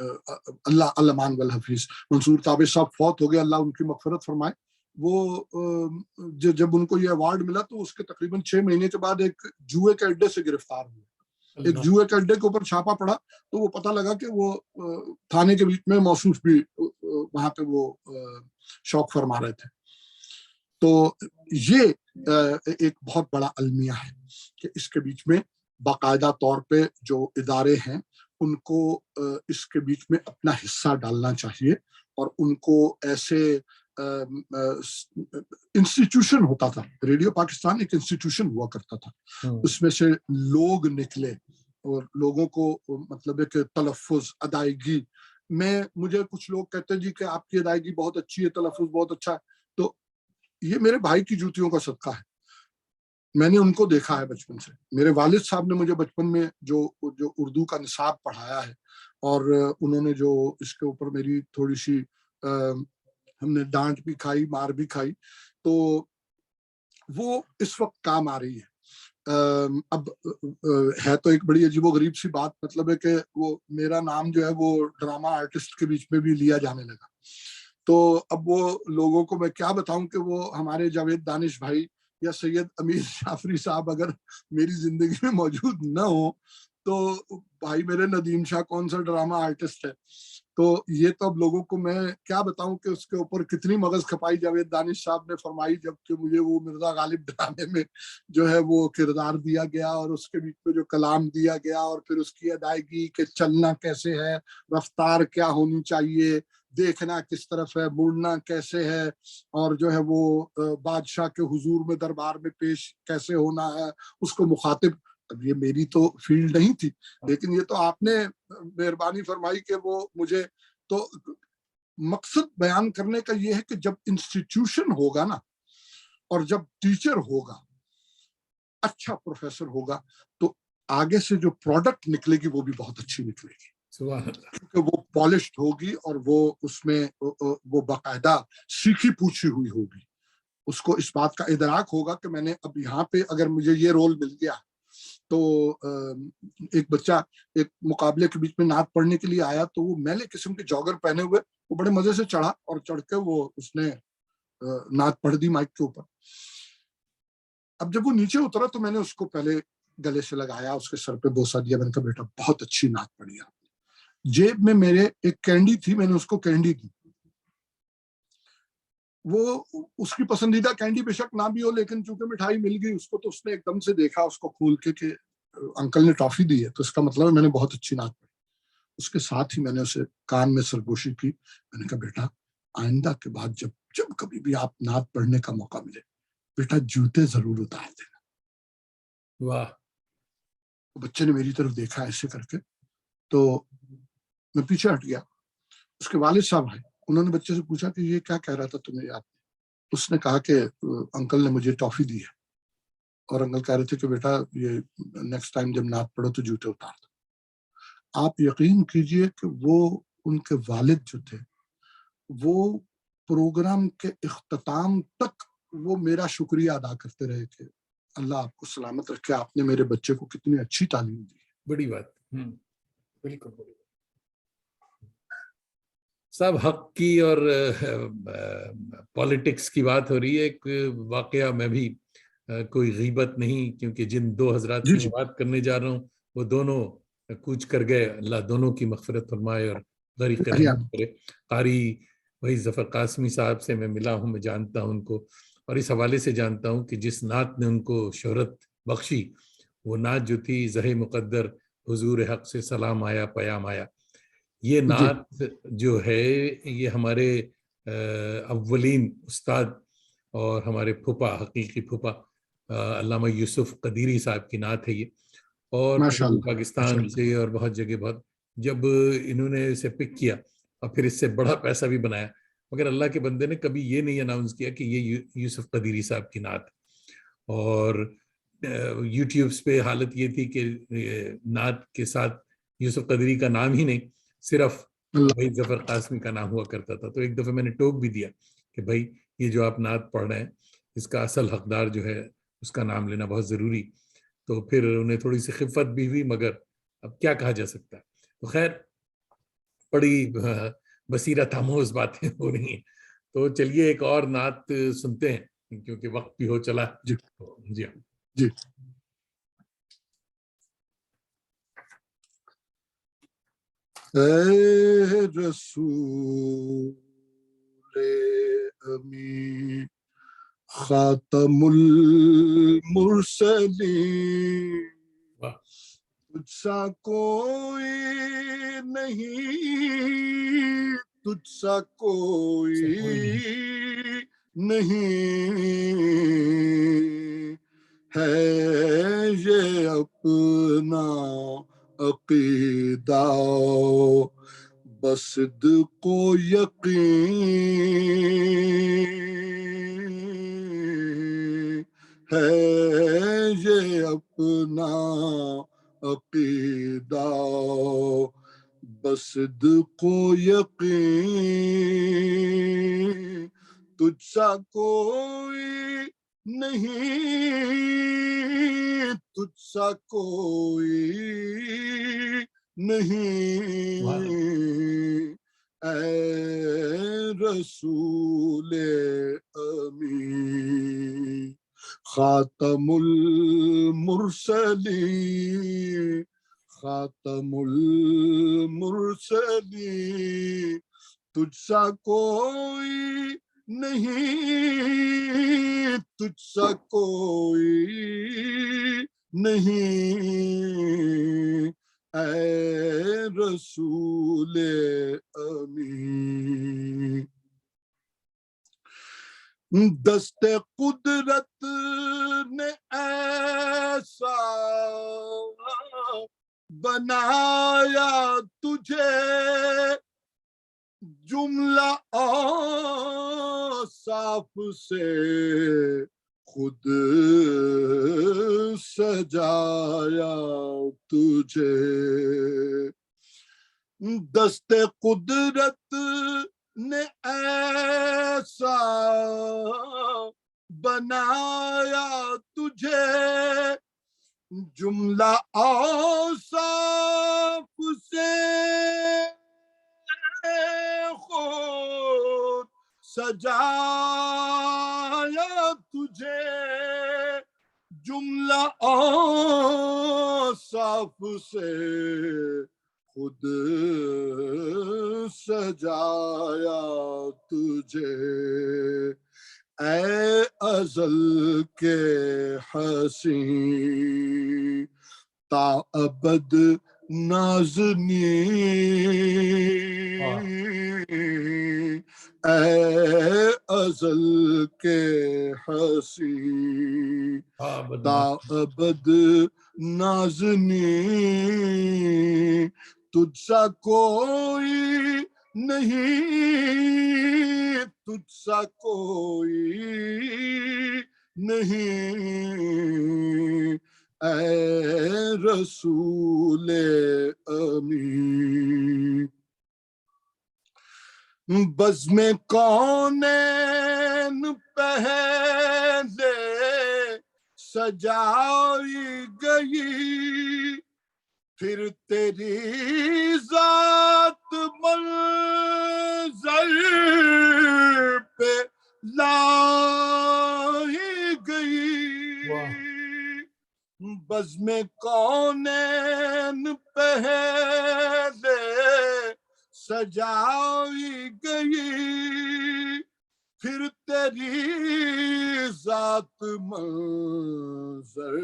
اللہ المان والحفیظ منصور تابع صاحب فوت ہو گئے، اللہ ان کی مغفرت فرمائے، وہ جب ان کو یہ ایوارڈ ملا تو اس کے تقریباً 6 مہینے کے بعد ایک جوئے کے اڈے سے گرفتار ہوئے، ایک جوئے کے اڈے کے اوپر چھاپا پڑا تو وہ پتہ لگا کہ وہ تھانے کے بیچ میں موصوف بھی وہاں پہ وہ شوق فرما رہے تھے۔ تو یہ ایک بہت بڑا المیہ ہے کہ اس کے بیچ میں باقاعدہ طور پہ جو ادارے ہیں ان کو اس کے بیچ میں اپنا حصہ ڈالنا چاہیے، اور ان کو ایسے انسٹیٹیوشن ہوتا تھا، ریڈیو پاکستان ایک انسٹیٹیوشن ہوا کرتا تھا، اس میں سے لوگ نکلے اور لوگوں کو مطلب ہے کہ تلفظ ادائیگی میں، مجھے کچھ لوگ کہتے ہیں جی کہ آپ کی ادائیگی بہت اچھی ہے، تلفظ بہت اچھا ہے، تو یہ میرے بھائی کی جوتیوں کا صدقہ ہے، میں نے ان کو دیکھا ہے بچپن سے، میرے والد صاحب نے مجھے بچپن میں جو اردو کا نصاب پڑھایا ہے، اور انہوں نے جو اس کے اوپر میری تھوڑی سی ہم نے ڈانٹ بھی کھائی، مار بھی کھائی، تو وہ اس وقت کام آ رہی ہے۔ اب ہے تو ایک بڑی عجیب و غریب سی بات، مطلب ہے کہ وہ میرا نام جو ہے وہ ڈرامہ آرٹسٹ کے بیچ میں بھی لیا جانے لگا، تو اب وہ لوگوں کو میں کیا بتاؤں کہ وہ ہمارے جاوید دانش بھائی یا سید امیر جعفری صاحب اگر میری زندگی میں موجود نہ ہو تو بھائی میرے ندیم شاہ کون سا ڈرامہ آرٹسٹ ہے، تو یہ تو اب لوگوں کو میں کیا بتاؤں کہ اس کے اوپر کتنی مغز کھپائی جاوید دانش صاحب نے فرمائی، جبکہ مجھے وہ مرزا غالب ڈرامے میں جو ہے وہ کردار دیا گیا، اور اس کے بیچ میں جو کلام دیا گیا، اور پھر اس کی ادائیگی کہ چلنا کیسے ہے، رفتار کیا ہونی چاہیے، دیکھنا کس طرف ہے، مڑنا کیسے ہے، اور جو ہے وہ بادشاہ کے حضور میں دربار میں پیش کیسے ہونا ہے، اس کو مخاطب، اب یہ میری تو فیلڈ نہیں تھی، لیکن یہ تو آپ نے مہربانی فرمائی کہ وہ مجھے، تو مقصد بیان کرنے کا یہ ہے کہ جب انسٹیٹیوشن ہوگا نا، اور جب ٹیچر ہوگا، اچھا پروفیسر ہوگا، تو آگے سے جو پروڈکٹ نکلے گی وہ بھی بہت اچھی نکلے گی، کیونکہ وہ پالشڈ ہوگی، اور وہ اس میں وہ باقاعدہ سیکھی پوچھی ہوئی ہوگی، اس کو اس بات کا ادراک ہوگا کہ میں نے اب یہاں پہ اگر مجھے یہ رول مل گیا، تو ایک بچہ ایک مقابلے کے بیچ میں نعت پڑھنے کے لیے آیا، تو وہ میلے قسم کے جاگر پہنے ہوئے وہ بڑے مزے سے چڑھا، اور چڑھ کے وہ اس نے نعت پڑھ دی مائک کے اوپر۔ اب جب وہ نیچے اترا تو میں نے اس کو پہلے گلے سے لگایا، اس کے سر پہ بوسہ دیا، میں نے کہا بیٹا بہت اچھی نعت پڑھی آپ نے۔ جیب میں میرے ایک کینڈی تھی، میں نے اس کو کینڈی دی، وہ اس کی پسندیدہ کینڈی بے شک نہ بھی ہو، لیکن چونکہ مٹھائی مل گئی اس کو، تو اس نے ایک دم سے دیکھا اس کو کھول کے کہ انکل نے ٹافی دی ہے، تو اس کا مطلب ہے میں نے بہت اچھی نعت پڑھی۔ اس کے ساتھ ہی میں نے اسے کان میں سرگوشی کی، میں نے کہا بیٹا آئندہ کے بعد جب کبھی بھی آپ نعت پڑھنے کا موقع ملے، بیٹا جوتے ضرور اتار دینا۔ واہ! بچے نے میری طرف دیکھا ایسے کر کے، تو میں پیچھے ہٹ گیا۔ اس کے والد صاحب آئے، انہوں نے بچے سے پوچھا کہ یہ کیا کہہ رہا تھا تمہیں یاد؟ اس نے کہا کہ انکل نے مجھے ٹافی دی ہے، اور انکل کہہ رہے تھے کہ بیٹا یہ نیکسٹ ٹائم جب نعت پڑھو تو جوتے اتار دو۔ آپ یقین کیجئے کہ وہ ان کے والد جو تھے وہ پروگرام کے اختتام تک وہ میرا شکریہ ادا کرتے رہے کہ اللہ آپ کو سلامت رکھے، آپ نے میرے بچے کو کتنی اچھی تعلیم دی۔ بڑی بات، بالکل بڑی بات۔ صاحب حق کی اور پالیٹکس کی بات ہو رہی ہے. ایک واقعہ، میں بھی کوئی غیبت نہیں، کیونکہ جن دو حضرات جی سے جی میں بات کرنے جا رہا ہوں وہ دونوں کوچ کر گئے. اللہ دونوں کی مغفرت فرمائے اور غریق رحمت کرے. قاری بھائی ظفر قاسمی صاحب سے میں ملا ہوں، میں جانتا ہوں ان کو، اور اس حوالے سے جانتا ہوں کہ جس نعت نے ان کو شہرت بخشی وہ نعت جو تھی زہ مقدر حضور حق سے سلام آیا پیام آیا. یہ جی نعت جو ہے یہ ہمارے اولین استاد اور ہمارے پھوپا، حقیقی پھوپا علامہ یوسف قدیری صاحب کی نعت ہے یہ. اور ماشاء اللہ ماشاء پاکستان اللہ. سے اور بہت جگہ بہت جب انہوں نے اسے پک کیا اور پھر اس سے بڑا پیسہ بھی بنایا، مگر اللہ کے بندے نے کبھی یہ نہیں اناؤنس کیا کہ یہ یوسف قدیری صاحب کی نعت. اور یوٹیوبس پہ حالت یہ تھی کہ نعت کے ساتھ یوسف قدیری کا نام ہی نہیں، صرف بھائی ظفر قاسمی کا نام ہوا کرتا تھا. تو ایک دفعہ میں نے ٹوک بھی دیا کہ بھائی یہ جو آپ نعت پڑھ رہے ہیں اس کا اصل حقدار جو ہے اس کا نام لینا بہت ضروری. تو پھر انہیں تھوڑی سی خفت بھی ہوئی، مگر اب کیا کہا جا سکتا ہے. تو خیر بڑی بصیرت آموز باتیں ہو رہی ہیں. تو چلیے ایک اور نعت سنتے ہیں کیونکہ وقت بھی ہو چلا. جی جی ہاں جی. اے رسول امی خاتم المرسلین، واہ تجھ سا کوئی نہیں، تجھ سا کوئی نہیں ہے یہ اپنا عقیدہ بس صدق و یقین ہے یہ اپنا عقیدہ بس صدق و یقین. تجھ سا کوئی نہیں، تجھ سا کوئی نہیں اے رسول امی خاتم المرسلین، خاتم المرسلین. تجھ سا کوئی نہیں، تجھ سا کوئی نہیں اے رسول امی. دست قدرت نے ایسا بنایا تجھے، جملہ اوصاف سے خود سجایا تجھے. دست قدرت نے ایسا بنایا تجھے، جملہ اوصاف سے خود سجایا تجھے، جملہ اوصاف سے خود سجایا تجھے. اے ازل کے حسین تا ابد نازنین، اے ازل کے حسین تا ابد نازنین. تجھ سا کوئی نہیں، تجھ سا کوئی نہیں اے رسول امی. بزم کونین پہلے سجائی گئی، پھر تیری ذات منظر پہ لائی گئی، بزم کونین پہلے سجائی گئی، پھر تیری ذات منظر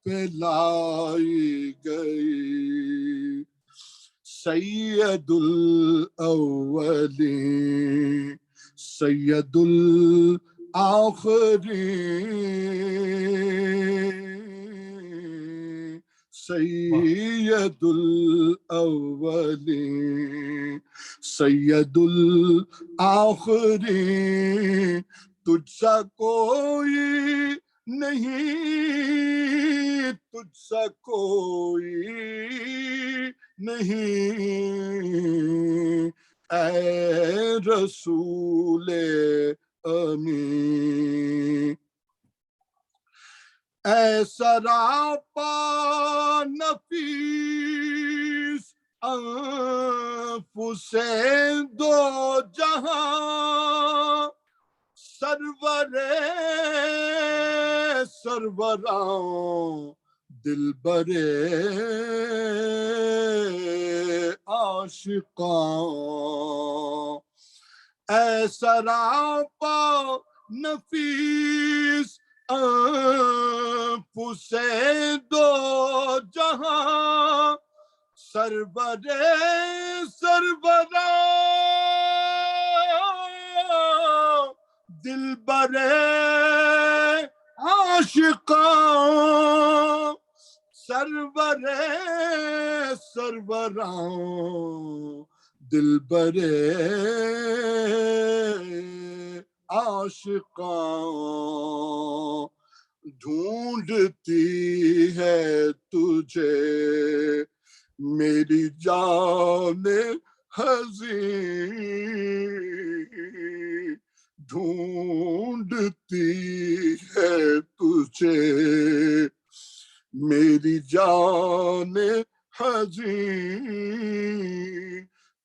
پہ لائی گئی۔ سید الاولین سید الآخرین، سید الاولین سید الآخرین، تجھ سا کوئی نہیں، تجھ سا کوئی نہیں، اے رسول امین، اے سراپا نفیس انفس دو جہاں، سرور سروراں دلبر عاشقاں، اے سراپا نفیس انفس دو جہاں، سرور سروراں دلبر عاشقاں، سرور سروراں دلبر عاشقاں، ڈھونڈتی ہے تجھے میری جان حزین، ڈھونڈتی ہے تجھے میری جان حزین،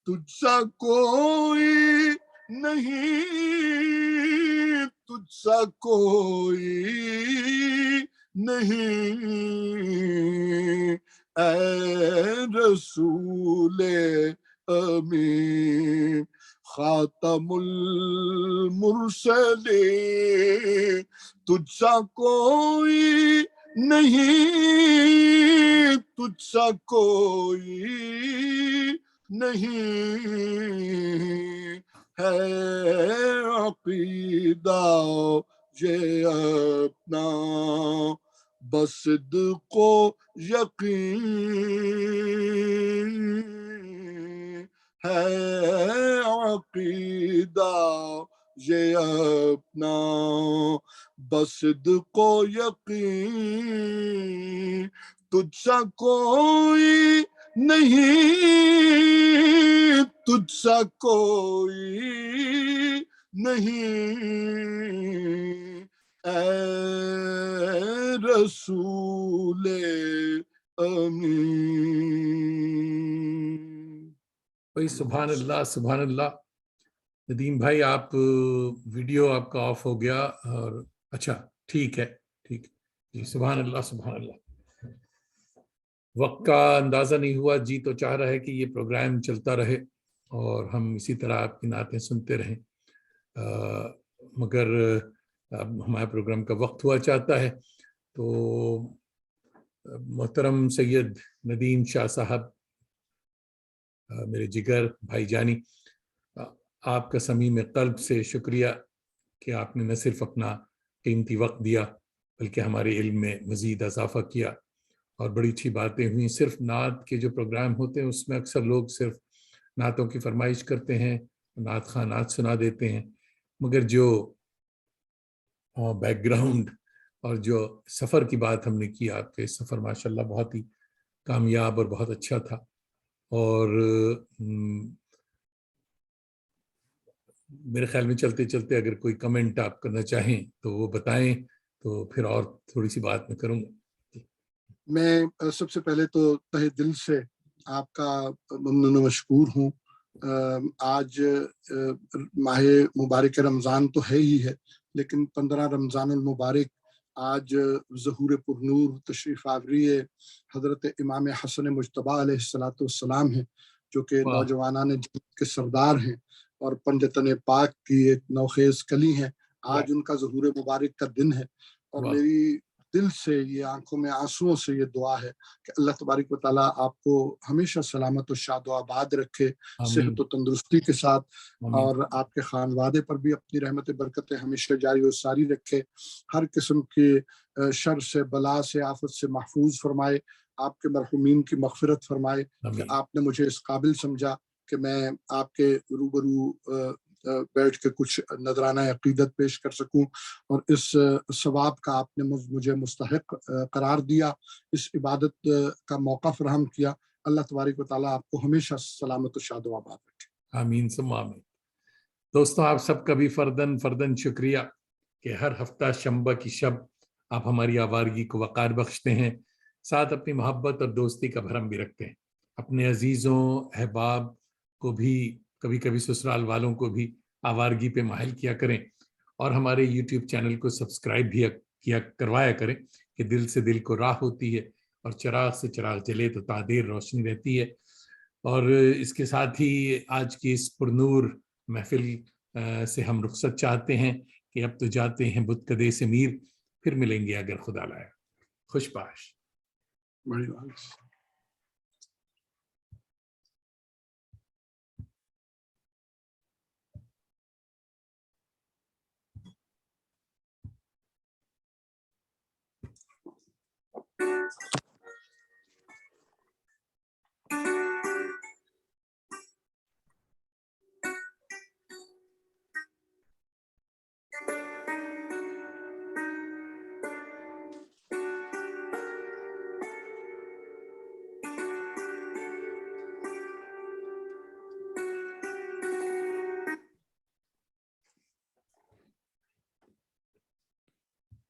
تجھ سا کوئی نہیں، تجھ سا کوئی نہیں، اے رسول امین، خاتم المرسلین، تجھ سا کوئی نہیں، تجھ سا کوئی نہیں، ہے عقیدہ یہ اپنا بس صدق و یقین، ہے عقیدہ یہ اپنا بس صدق و یقین، تجھ سا کوئی نہیں، تجھ سا کوئی نہیں، اے رسول امین۔ بھائی سبحان اللہ سبحان اللہ۔ ندیم بھائی آپ ویڈیو آپ کا آف ہو گیا، اور اچھا ٹھیک ہے ٹھیک ہے جی، سبحان اللہ سبحان اللہ۔ وقت کا اندازہ نہیں ہوا، جی تو چاہ رہا ہے کہ یہ پروگرام چلتا رہے اور ہم اسی طرح آپ کی نعتیں سنتے رہیں، مگر اب ہمارے پروگرام کا وقت ہوا چاہتا ہے۔ تو محترم سید ندیم شاہ صاحب، میرے جگر بھائی جانی، آپ کا صمیم قلب سے شکریہ کہ آپ نے نہ صرف اپنا قیمتی وقت دیا بلکہ ہمارے علم میں مزید اضافہ کیا، اور بڑی اچھی باتیں ہوئیں۔ صرف نعت کے جو پروگرام ہوتے ہیں اس میں اکثر لوگ صرف نعتوں کی فرمائش کرتے ہیں، نعت خواہ نعت سنا دیتے ہیں، مگر جو بیک گراؤنڈ اور جو سفر کی بات ہم نے کی، آپ کے سفر ماشاءاللہ بہت ہی کامیاب اور بہت اچھا تھا، اور میرے خیال میں چلتے چلتے اگر کوئی کمنٹ آپ کرنا چاہیں تو وہ بتائیں، تو پھر اور تھوڑی سی بات میں کروں گا۔ میں سب سے پہلے تو تہ دل سے آپ کا ممنون و مشکور ہوں. آج ماہ مبارک رمضان تو ہے ہی ہے، لیکن 15 رمضان المبارک آج ظہور پر نور تشریف آوری حضرت امام حسن مجتبیٰ علیہ السلام ہیں، جو کہ واہ نوجوانان جنت کے سردار ہیں اور پنجتن پاک کی ایک نوخیز کلی ہیں. واہ آج ان کا ظہور مبارک کا دن ہے، اور واہ میری دل سے یہ آنکھوں میں آنسوؤں سے یہ دعا ہے کہ اللہ تبارک و تعالیٰ آپ کو ہمیشہ سلامت و شاد و آباد رکھے، آمین صحت و تندرستی کے ساتھ، آمین اور آپ کے خانوادے پر بھی اپنی رحمت برکتیں ہمیشہ جاری و ساری رکھے، ہر قسم کے شر سے، بلا سے، آفت سے محفوظ فرمائے، آپ کے مرحومین کی مغفرت فرمائے کہ آمین آپ نے مجھے اس قابل سمجھا کہ میں آپ کے روبرو بیٹھ کے کچھ نذرانہ عقیدت پیش کر سکوں، اور اس ثواب کا آپ نے مجھے مستحق قرار دیا، اس عبادت کا موقع فراہم کیا. اللہ تبارک و تعالیٰ آپ کو ہمیشہ سلامت و شاد و آباد رکھے. آمین ثم آمین. دوستوں، آپ سب کا بھی فردن شکریہ کہ ہر ہفتہ شنبہ کی شب آپ ہماری آوارگی کو وقار بخشتے ہیں، ساتھ اپنی محبت اور دوستی کا بھرم بھی رکھتے ہیں. اپنے عزیزوں، احباب کو بھی، کبھی کبھی سسرال والوں کو بھی آوارگی پہ مائل کیا کریں، اور ہمارے یوٹیوب چینل کو سبسکرائب بھی کروایا کریں کہ دل سے دل کو راہ ہوتی ہے، اور چراغ سے چراغ جلے تو تعدیر روشنی رہتی ہے. اور اس کے ساتھ ہی آج کی اس پرنور محفل سے ہم رخصت چاہتے ہیں کہ اب تو جاتے ہیں بت کدے سے میر، پھر ملیں گے اگر خدا لائے. خوش باش. بڑی بات.